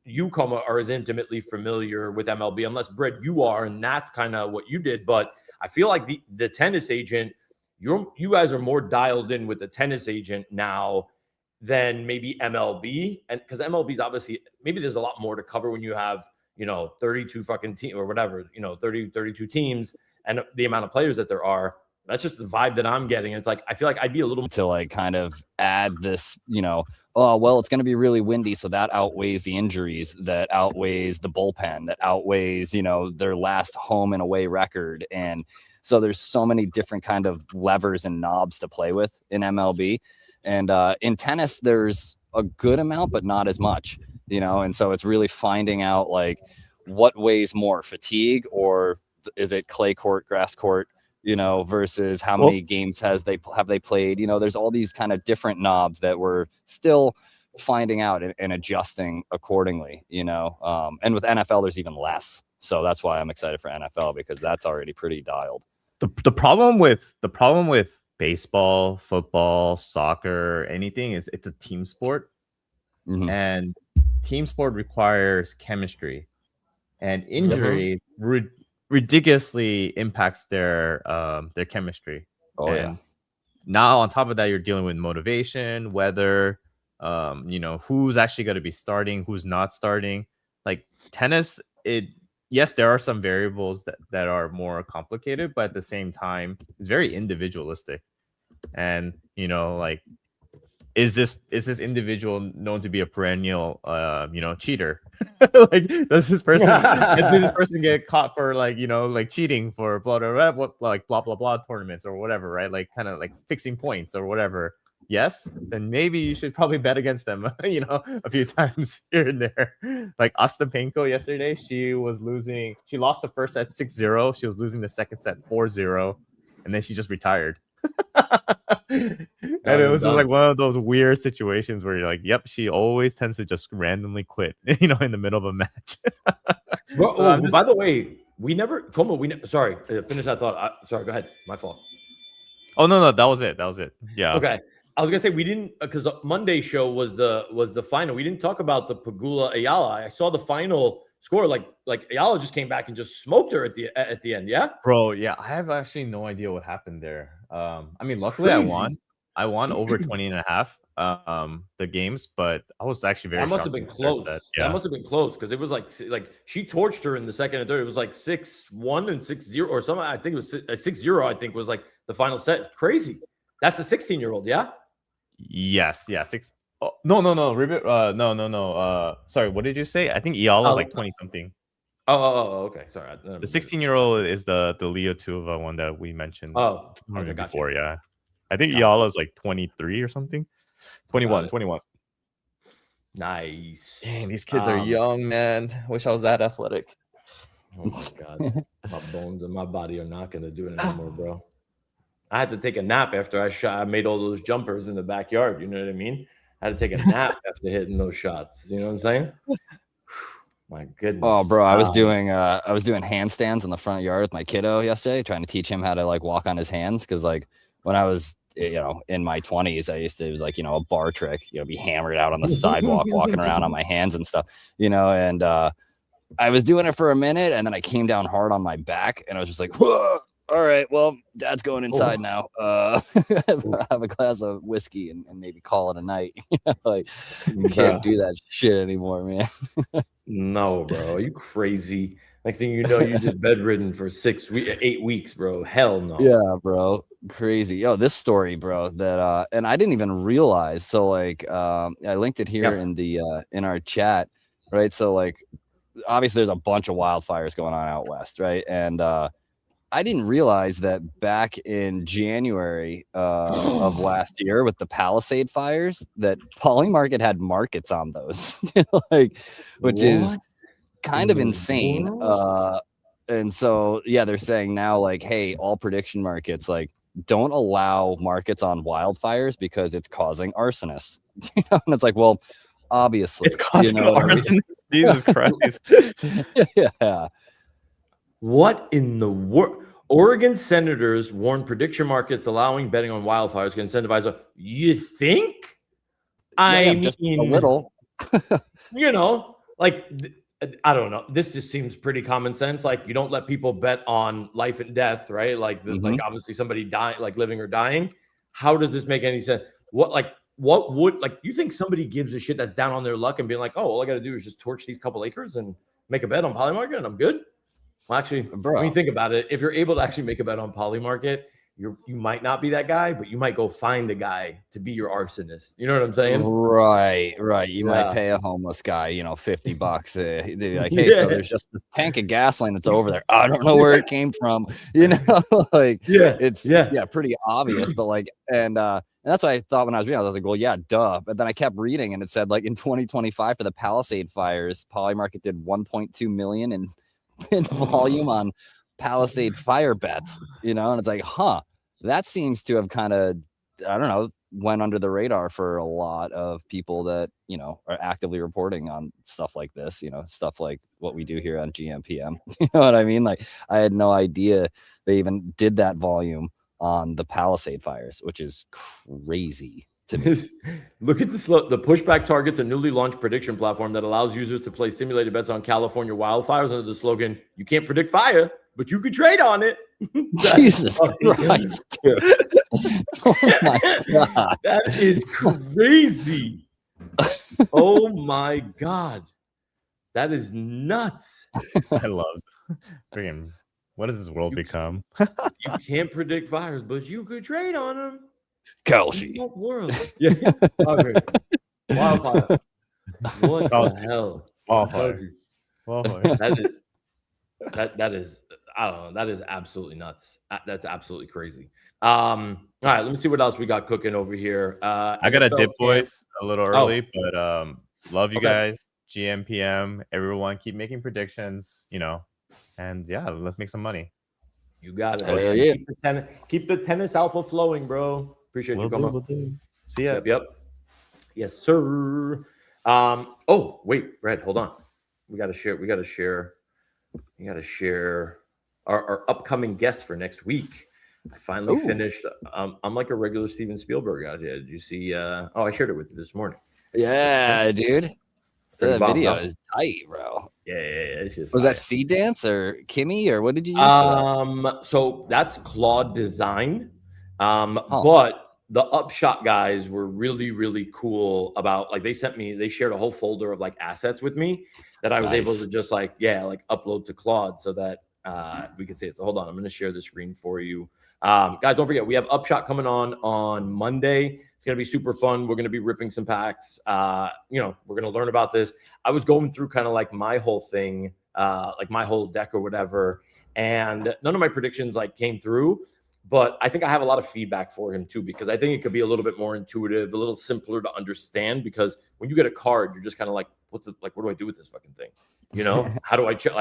you Coma are as intimately familiar with MLB, unless Brett, you are, and that's kind of what you did. But I feel like the tennis agent, you guys are more dialed in with the tennis agent now than maybe MLB, and because MLB is obviously maybe there's a lot more to cover when you have 32 fucking team or whatever, 32 teams and the amount of players that there are. That's just the vibe that I'm getting. It's like I feel like I'd be a little to like kind of add this, oh well, it's going to be really windy, so that outweighs the injuries, that outweighs the bullpen, that outweighs their last home and away record. And so there's so many different kind of levers and knobs to play with in MLB. And in tennis there's a good amount but not as much, and so it's really finding out like what weighs more, fatigue, or is it clay court, grass court, versus how many games have they played. There's all these kind of different knobs that we're still finding out and adjusting accordingly, and with NFL there's even less. So that's why I'm excited for NFL, because that's already pretty dialed. The problem with baseball, football, soccer, anything is it's a team sport. And team sport requires chemistry, and injury ridiculously impacts their chemistry. Now on top of that, you're dealing with motivation, weather, who's actually going to be starting, who's not starting. Like tennis, yes, there are some variables that are more complicated, but at the same time, it's very individualistic. And like is this individual known to be a perennial cheater? Like does this person get caught for like cheating for blah blah blah, like blah blah blah tournaments or whatever, right? Like kind of like fixing points or whatever. Yes, then maybe you should probably bet against them, a few times here and there. Like Ostapenko yesterday, she lost the first set 6-0. She was losing the second set 4-0, and then she just retired. And it was just like one of those weird situations where you're like, yep, she always tends to just randomly quit, in the middle of a match. Bro, by the way, sorry, finish that thought. Sorry, go ahead. My fault. Oh no, that was it. Yeah. Okay. I was gonna say we didn't, because Monday show was the final. We didn't talk about the Pegula Ayala. I saw the final score. Like Ayala just came back and just smoked her at the end. Yeah, bro. Yeah, I have actually no idea what happened there. I mean, luckily Crazy. I won over 20.5 the games, but I was actually very. That must have been close. That must have been close because it was like she torched her in the second and third. It was like 6-1 and 6-0 or something. I think it was 6-0. I think was like the final set. Crazy. That's the 16-year-old. Yeah. Yes. Yeah. No. Ribbit. No. Sorry. What did you say? I think Ayala was like 20 something. Oh, okay. Sorry. The 16-year-old is the Leo Tuva one that we mentioned. Oh, okay, before. Yeah. I think Ayala is like 23 or something. 21. Nice. Dang, these kids are young, man. Wish I was that athletic. Oh my God. My bones and my body are not going to do it anymore, bro. I had to take a nap after I made all those jumpers in the backyard. You know what I mean? I had to take a nap after hitting those shots. You know what I'm saying? My goodness. Oh, bro, I was doing handstands in the front yard with my kiddo yesterday, trying to teach him how to like walk on his hands. Cause like when I was, in my 20s, it was like, a bar trick, be hammered out on the sidewalk, walking around on my hands and stuff, and I was doing it for a minute and then I came down hard on my back and I was just like, whoa. All right, well, Dad's going inside now. Have a glass of whiskey and maybe call it a night. Like, you can't do that shit anymore, man. No, bro, are you crazy? Next thing you know, you're just bedridden for 8 weeks, bro. Hell no. Yeah, bro, crazy. Yo, this story, bro, that and I didn't even realize. So, like, I linked it here in our chat, right? So, like, obviously, there's a bunch of wildfires going on out west, right? And I didn't realize that back in January of last year with the Palisade fires that Polymarket had markets on those, which is kind of insane. And so, yeah, they're saying now like, hey, all prediction markets, like don't allow markets on wildfires because it's causing arsonists. And it's like, well, obviously it's causing arsonists. Jesus Christ. Yeah. What in the world? Oregon senators warn prediction markets allowing betting on wildfires can incentivize. You think? I mean, just a little. Like, I don't know. This just seems pretty common sense. Like, you don't let people bet on life and death, right? Like, like obviously somebody dying, like living or dying. How does this make any sense? What would you think somebody gives a shit that's down on their luck and being like, oh, all I got to do is just torch these couple acres and make a bet on Polymarket and I'm good? Well, actually, bro, when you think about it, if you're able to actually make a bet on Polymarket, you might not be that guy, but you might go find a guy to be your arsonist. You know what I'm saying? Right. You might pay a homeless guy, $50. They'd be like, hey, so there's just this tank of gasoline that's over there. I don't know where it came from. It's pretty obvious, but like, and that's what I thought when I was reading. I was like, well, yeah, duh. But then I kept reading, and it said like in 2025 for the Palisade fires, Polymarket did 1.2 million in volume on Palisade fire bets, and it's like, that seems to have kind of, I don't know, went under the radar for a lot of people that, are actively reporting on stuff like this, stuff like what we do here on gmPM. You know what I mean? Like, I had no idea they even did that volume on the Palisade fires, which is crazy. Look at the pushback targets a newly launched prediction platform that allows users to place simulated bets on California wildfires under the slogan, you can't predict fire, but you could trade on it. Jesus Christ, dude. Oh my God. That is crazy. Oh my God. That is nuts. I love freaking, what does this world become? You can't predict fires, but you could trade on them. Kalshi. What world? Yeah. Okay. Wildfire. What the hell? Wildfire. That is I don't know. That is absolutely nuts. That's absolutely crazy. All right, let me see what else we got cooking over here. I got a NFL dip, camp. boys, a little early, but love you Okay. guys. gmPM, everyone, keep making predictions, and yeah, let's make some money. You got it. Hell buddy. yeah. Keep the tennis alpha flowing, bro. Appreciate you coming. Will do. See ya. Yep. Yes, sir. Oh, wait, Red, hold on. We gotta share our upcoming guests for next week. I finally Ooh. finished. I'm like a regular Steven Spielberg out here. Did you see? I shared it with you this morning. Yeah, dude. Pretty That bomb, video huh? is tight, bro. Yeah. It's just Was fire. that Sea Dance or Kimmy or what did you use for that? So that's Claude Design. But the Upshot guys were really, really cool about they shared a whole folder of assets with me that I was able to just upload to Claude so that we can see it. So hold on, I'm going to share the screen for you. Guys, don't forget, we have Upshot coming on Monday. It's going to be super fun. We're going to be ripping some packs. We're going to learn about this. I was going through kind of my whole thing, my whole deck or whatever, and none of my predictions came through. But I think I have a lot of feedback for him too, because I think it could be a little bit more intuitive, a little simpler to understand. Because when you get a card, you're just kind of what do I do with this fucking thing? How do I check?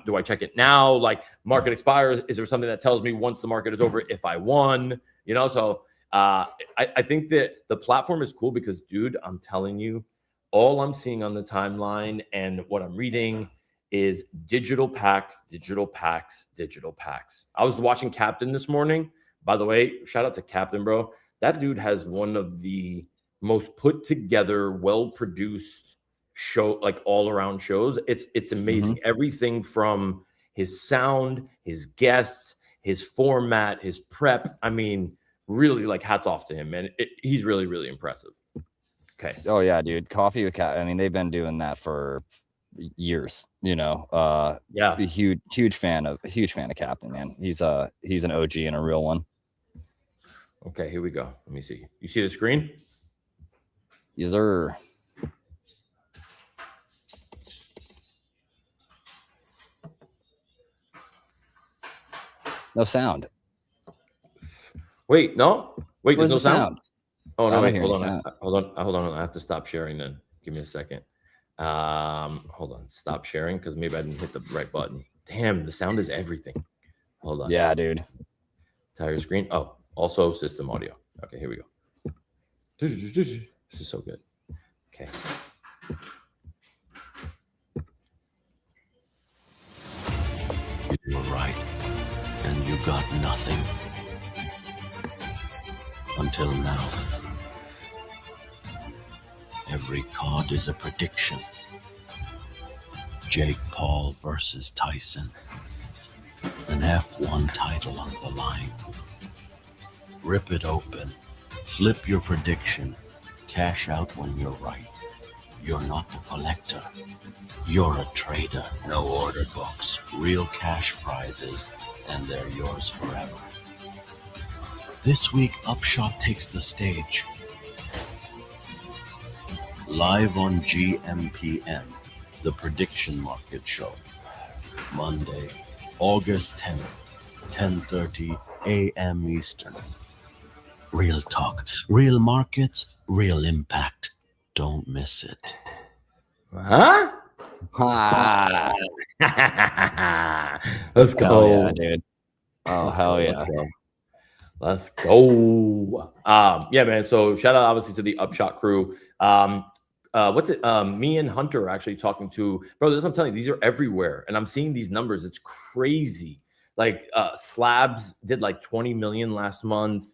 Do I check it now? Market expires. Is there something that tells me once the market is over if I won? So I think that the platform is cool because, dude, I'm telling you, all I'm seeing on the timeline and what I'm reading is digital packs. I was watching Captain this morning. By the way, shout out to Captain, bro. That dude has one of the most put together, well-produced show, all around shows. It's amazing. Mm-hmm. Everything from his sound, his guests, his format, his prep. I mean, really hats off to him, man. He's really, really impressive. Okay. Oh yeah, dude. Coffee with Cat. I mean, they've been doing that for years, yeah. A huge fan of Captain, man. He's an OG and a real one. Okay, here we go. Let me see. You see the screen? Yes, sir. No sound. Wait, no. Wait, Where's there's no the sound. Oh I no! don't Wait, hear hold any on. sound. Hold on. I have to stop sharing. Then give me a second. Hold on. Stop sharing because maybe I didn't hit the right button. Damn, the sound is everything. Hold on. Yeah, dude. Entire screen. Oh, also system audio. Okay, here we go. This is so good. Okay. You were right, and you got nothing. Until now. Every card is a prediction. Jake Paul versus Tyson. An F1 title on the line. Rip it open. Flip your prediction. Cash out when you're right. You're not a collector. You're a trader. No order books. Real cash prizes, and they're yours forever. This week, Upshot takes the stage. Live on gmPM, the prediction market show. Monday, August 10th, 10:30 a.m. Eastern. Real talk, real markets, real impact. Don't miss it. Huh? Ah, Let's go. hell yeah, dude. Oh, hell yeah. Let's go. Yeah, man. So shout out obviously to the Upshot crew. What's it? Me and Hunter are actually talking to, bro. That's what I'm telling you. These are everywhere, and I'm seeing these numbers. It's crazy. Slabs did 20 million last month.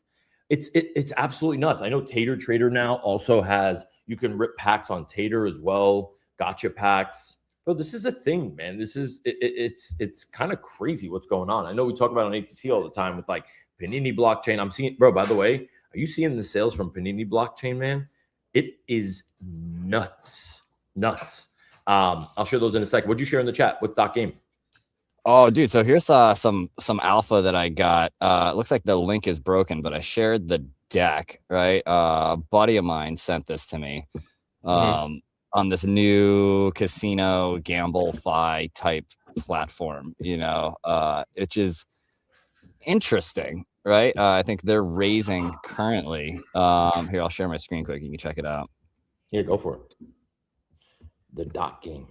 It's absolutely nuts. I know Tater Trader now also has, you can rip packs on Tater as well. Gotcha packs. Bro, this is a thing, man. This is it's kind of crazy what's going on. I know we talk about it on ATC all the time with Panini blockchain. I'm seeing, bro, by the way, are you seeing the sales from Panini blockchain, man? It is nuts. I'll share those in a second. What'd you share in the chat with Doc Game? Oh, dude. So here's some alpha that I got. It looks like the link is broken, but I shared the deck, right? A buddy of mine sent this to me Mm-hmm. on this new casino gamble-fi type platform, which is interesting, right? I think they're raising currently. Here, I'll share my screen quick. You can check it out. Here, go for it. The dot game.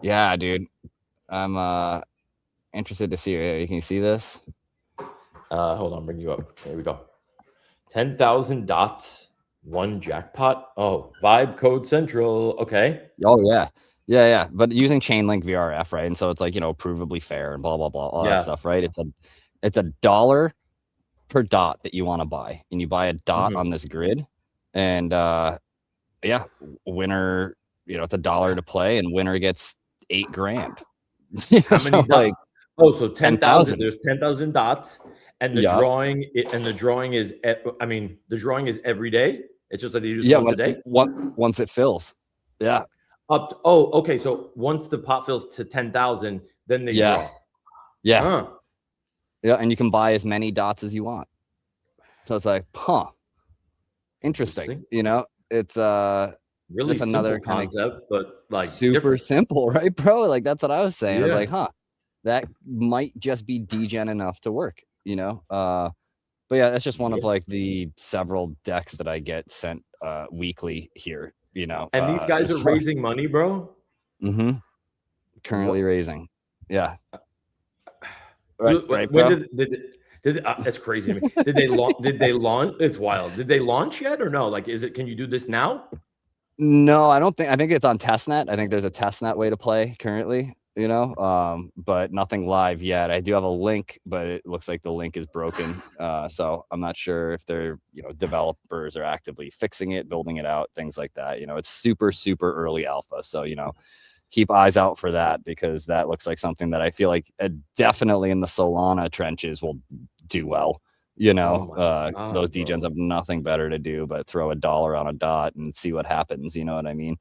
Yeah, dude. I'm interested to see. Can you see this? Hold on, bring you up. Here we go. 10,000 dots, one jackpot. Oh, Vibe Code Central. Okay. Oh yeah. But using Chainlink VRF, right? And so it's like provably fair and blah blah blah, all that stuff, right? It's a $1 per dot that you want to buy, and you buy a dot on this grid, and winner. It's $1 to play, and winner gets $8 grand. How many dots? So 10,000. 10,000. There's 10,000 dots, and the drawing. The drawing is. The drawing is every day. It's just that you do once a day. Once it fills. Yeah. Okay. So once the pot fills to 10,000, then they draw. Yeah. Huh. Yeah, and you can buy as many dots as you want. So it's like, interesting. It's really another concept, but like super different. simple, right, bro? Like that's what I was saying. Yeah. I was like, that might just be degen enough to work, But yeah, that's just one of like the several decks that I get sent weekly here, And these guys are raising money, bro. Mm-hmm. Currently raising. Yeah. Right, when did that's crazy to me. Did they launch? It's wild. Did they launch yet or no? Like, can you do this now? No, I think it's on testnet. I think there's a testnet way to play currently, but nothing live yet. I do have a link, but it looks like the link is broken. So I'm not sure if they're, developers are actively fixing it, building it out, things like that. It's super, super early alpha. So, keep eyes out for that, because that looks like something that I feel like definitely in the Solana trenches will do well. Those degens have nothing better to do but throw $1 on a dot and see what happens. You know what I mean?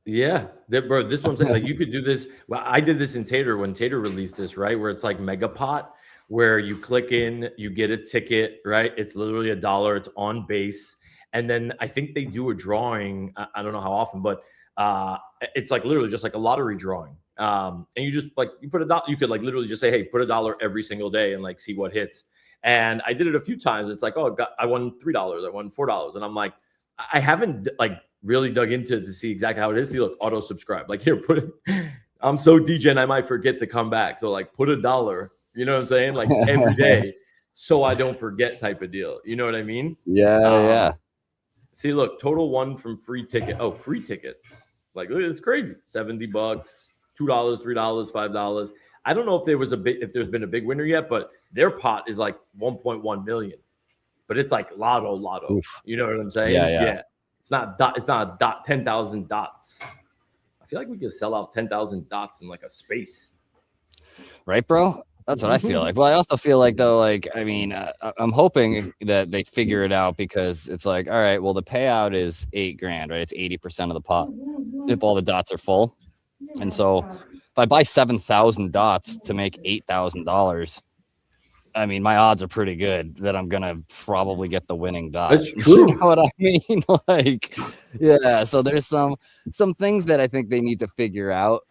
Yeah, bro. This one's like you could do this. Well, I did this in Tater when Tater released this, right? Where it's like Megapot, where you click in, you get a ticket, right? It's literally $1. It's on base, and then I think they do a drawing. I don't know how often, but it's like literally just like a lottery drawing. And you just like you put $1. You could like literally just say, hey, put $1 every single day and like see what hits. And I did it a few times. It's like, I won $3, I won $4, and I'm like, I haven't like really dug into it to see exactly how it is. See, look, auto subscribe. Like here, put it. I'm so degen, I might forget to come back. So like, put $1. You know what I'm saying? Like every day, so I don't forget, type of deal. You know what I mean? Yeah. See, look, total one from free ticket. Oh, free tickets. Like, look, it's crazy. $70, $2, $3, $5. I don't know if there's been a big winner yet, but their pot is like 1.1 million. But it's like lotto. Oof. You know what I'm saying? Yeah. It's not a dot. 10,000 dots. I feel like we could sell out 10,000 dots in like a space. Right, bro? That's what I feel like. Well, I also feel like though, I'm hoping that they figure it out, because it's like, all right, well, the payout is $8 grand, right? It's 80% of the pot if all the dots are full. And so if I buy 7,000 dots to make $8,000, I mean, my odds are pretty good that I'm gonna probably get the winning dot. That's true. You know what I mean? Like, yeah. So there's some things that I think they need to figure out.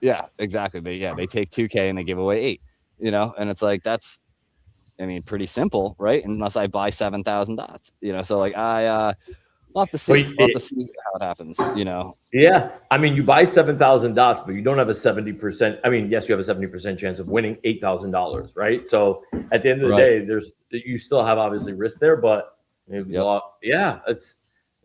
Yeah, exactly. They take 2K and they give away 8. And it's like that's, pretty simple, right? Unless I buy 7,000 dots. So like we'll have to see. We'll have to see how it happens. Yeah, you buy 7,000 dots, but you don't have a 70%. Yes, you have a 70% chance of winning $8,000, right? So at the end of the day, you still have obviously risk there, but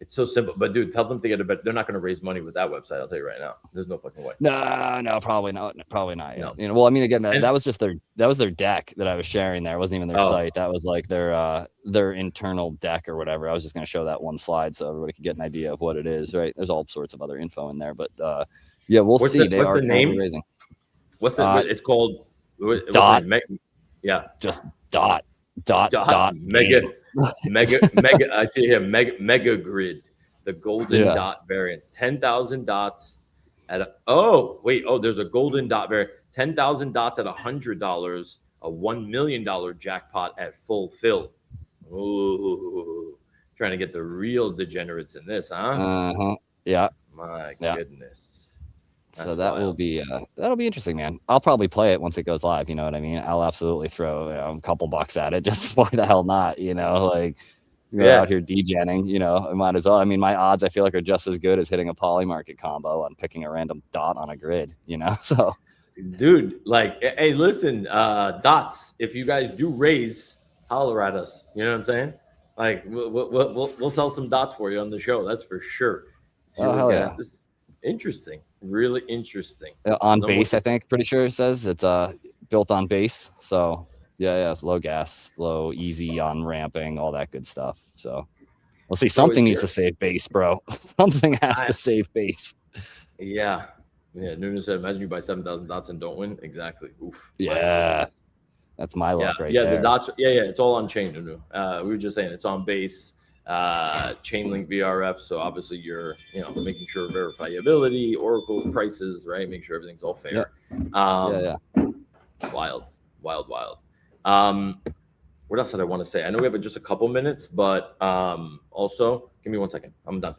it's so simple. But dude, tell them to get a bet. They're not going to raise money with that website. I'll tell you right now. There's no fucking way. No, probably not. Probably not. No. Well, again, that was just their deck that I was sharing there. It wasn't even their site. That was like their internal deck or whatever. I was just going to show that one slide so everybody could get an idea of what it is. Right? There's all sorts of other info in there, but we'll see. They are currently raising. What's the? It's called dot. Just dot. Mega. I see here mega grid, the golden dot variant. 10,000 dots at there's a golden dot variant. 10,000 dots at $100 a $1 million jackpot at full fill. Ooh, trying to get the real degenerates in this, huh? Yeah. My Yeah. goodness. So that'll be interesting, man. I'll probably play it once it goes live. You know what I mean? I'll absolutely throw a couple bucks at it. Just why the hell not? You know, like you're out here degenning. You know, I might as well. I mean, my odds I feel like are just as good as hitting a Polymarket combo on picking a random dot on a grid. You know, so dude, like, hey, listen, dots. If you guys do raise, holler at us. You know what I'm saying? Like, we'll sell some dots for you on the show. That's for sure. hell yeah. This is interesting. Really interesting. On base, I think. Pretty sure it says it's built on base. So yeah, low gas, low, easy on ramping, all that good stuff. So we'll see. Something needs to save base, bro. Something has to save base. Yeah. Noonan said, imagine you buy 7,000 dots and don't win. Exactly. Oof. Yeah. That's my luck right there. Yeah, the dots. Yeah, it's all on chain. We were just saying it's on base, Chainlink VRF. So obviously you're, making sure verifiability, Oracle's prices, right? Make sure everything's all fair. Yeah. Wild. What else did I want to say? I know we have just a couple minutes, but also give me 1 second. I'm done.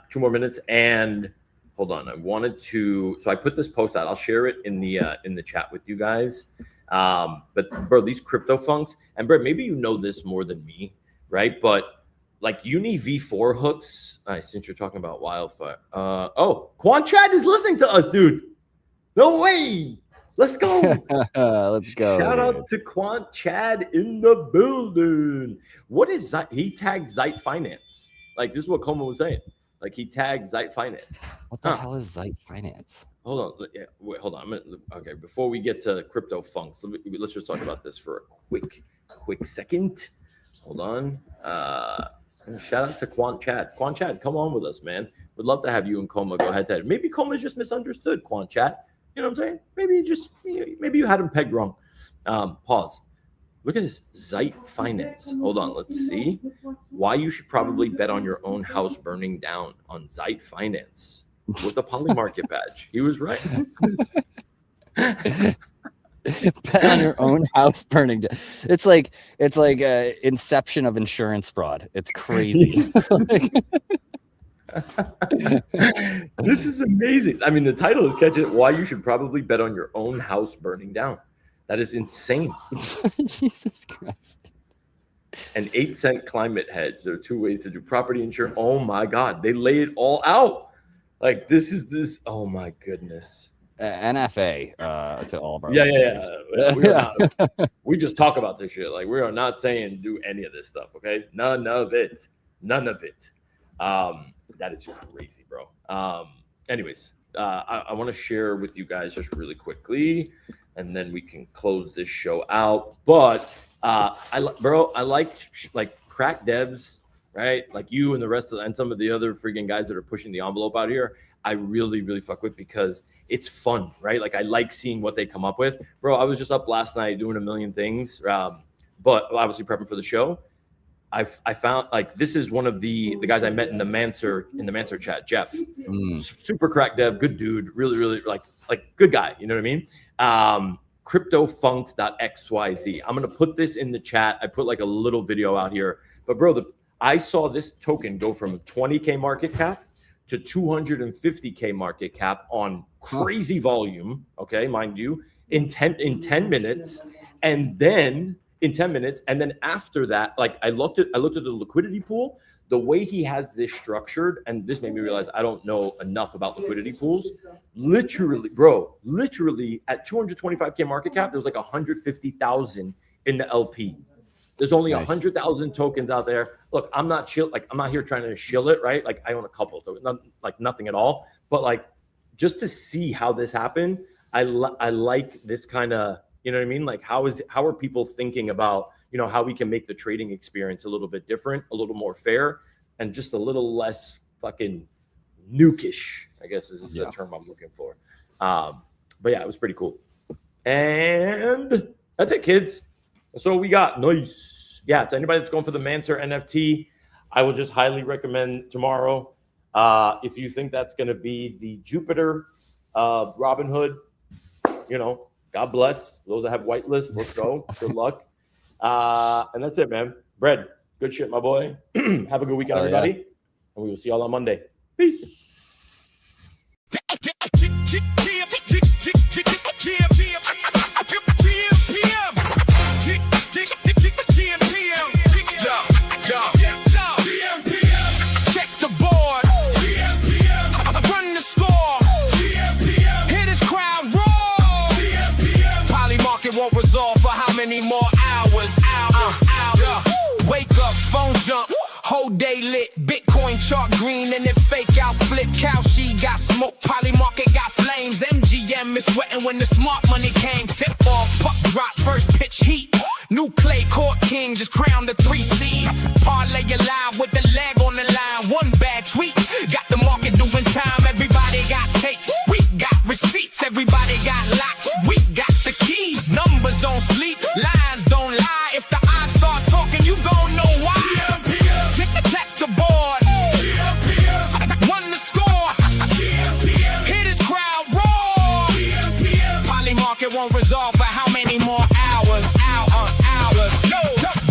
2 more minutes and hold on. So I put this post out. I'll share it in the chat with you guys. But bro, these crypto funks, and bro, maybe you know this more than me, right? But like Uni V4 hooks. All right, since you're talking about wildfire. Quant Chad is listening to us, dude. No way. Let's go. Let's go. Shout out to Quant Chad in the building. What is Zeit? He tagged Zeit Finance. Like this is what Coleman was saying. Like he tagged Zeit Finance. What the hell is Zeit Finance? Hold on. Yeah, wait, hold on. Okay, before we get to crypto funks, let's just talk about this for a quick second. Hold on. Shout out to Quant Chad. Quant Chad, come on with us, man. Would love to have you and Coma go head to head. Maybe Coma's just misunderstood Quant Chad. You know what I'm saying? Maybe you had him pegged wrong. Pause. Look at this Zeit Finance. Hold on. Let's see why you should probably bet on your own house burning down on Zeit Finance with a Polymarket badge. He was right. Bet on your own house burning down. It's like inception of insurance fraud. It's crazy. This is amazing. I mean, the title is catching it. Why you should probably bet on your own house burning down. That is insane. Jesus Christ. An 8-cent climate hedge. There are 2 ways to do property insurance. Oh my God. They lay it all out. Like this. Oh my goodness. NFA to all of our Yeah. We just talk about this shit. Like we are not saying do any of this stuff. Okay. None of it. That is crazy, bro. Anyways, I want to share with you guys just really quickly, and then we can close this show out. But I like crack devs, right? Like you and the rest and some of the other freaking guys that are pushing the envelope out here. I really, really fuck with because it's fun, right? Like I like seeing what they come up with, bro. I was just up last night doing a million things, but obviously prepping for the show. I found like this is one of the guys I met in the Manser chat, Jeff. Super crack dev, good dude, really, really like good guy. You know what I mean? CryptoFunks.xyz. I'm gonna put this in the chat. I put like a little video out here, but bro, I saw this token go from 20K market cap to 250K market cap on crazy volume. Okay, mind you, in 10 minutes, and then. In 10 minutes. And then after that, like I looked at the liquidity pool, the way he has this structured, and this made me realize I don't know enough about liquidity pools. Literally at 225K market cap, there was like 150,000 in the LP. There's only 100,000 tokens out there. Look, I'm not here trying to shill it, right? Like I own a couple of tokens, nothing at all. But like just to see how this happened, I like this kind of. You know what I mean? Like how are people thinking about, how we can make the trading experience a little bit different, a little more fair, and just a little less fucking nukish, I guess is the term I'm looking for. But yeah, it was pretty cool. And that's it, kids. That's all we got. Nice. Yeah, to anybody that's going for the Manser NFT, I will just highly recommend tomorrow. If you think that's going to be the Jupiter Robinhood, God bless those that have whitelists. Let's go. Good luck. And that's it, man. Bread, good shit, my boy. Have a good weekend, Oh, yeah. everybody. And we will see y'all on Monday. Peace. Check the board. Run the score. Hit his crowd roar. Polymarket won't resolve for how many more hours? Wake up, phone jump. Whole day lit, Bitcoin chart green and it fake out flip. Kalshi got smoke, Polymarket got flames. MGM is sweating when the smart money came. Tip off, puck drop, first pitch heat. New clay court king just crowned the 3C. Parlay alive with the leg on the line. One bad tweet, got the market doing time. Everybody got tapes, we got receipts. Everybody got locks, we got the keys. Numbers don't sleep, lines don't lie. If the odds start talking, you gon' know why. Check the board. Won the score. Hit his crowd roar. Polymarket won't resolve for how many more hours?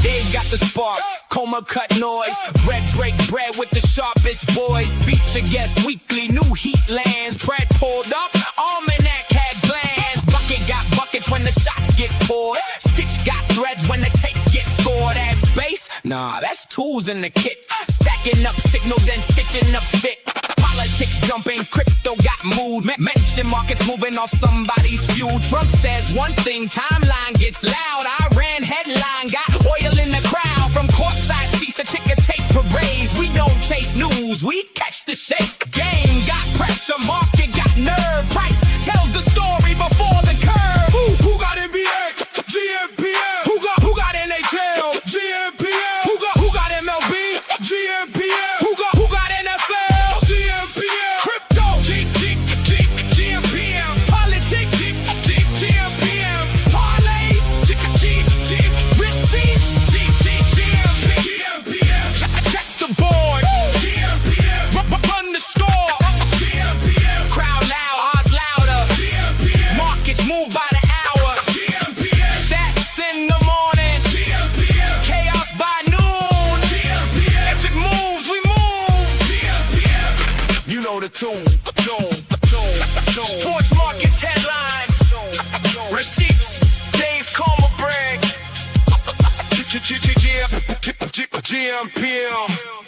They got the spark. Coma cut noise. Bread break bread with the sharpest boys. Feature guest weekly. New heat lands. Bread pulled up. Almanac had glands. Bucket got buckets when the shots get poured. Stitch got threads when the takes get scored. Add space? Nah, that's tools in the kit. Stacking up signal, then stitching up fit. Politics jumping, crypto got mood. Mention markets moving off somebody's fuel. Trump says one thing, timeline gets loud. Iran headline got oil in the crowd. From courtside seats to ticker tape parades. We don't chase news, we catch the shape. Game got pressure, market got nerve. Price tells the story before the curve. Who got NBA? gmPM. Who got NHL? gmPM. Who got MLB? gmPM. Who got NFL? gmPM. Crypto? gmPM. Politics? gmPM. Parlays? Receipts? gmPM. Check the board. gmPM. Run the score. gmPM. Crowd loud, odds louder. gmPM. Markets move by the hour. gmPM. Stats in the morning. gmPM. Chaos by noon. gmPM. If it moves, we move. gmPM. You know the tune. Sports markets headlines. Receipts. Dave Comer brag. gmPM.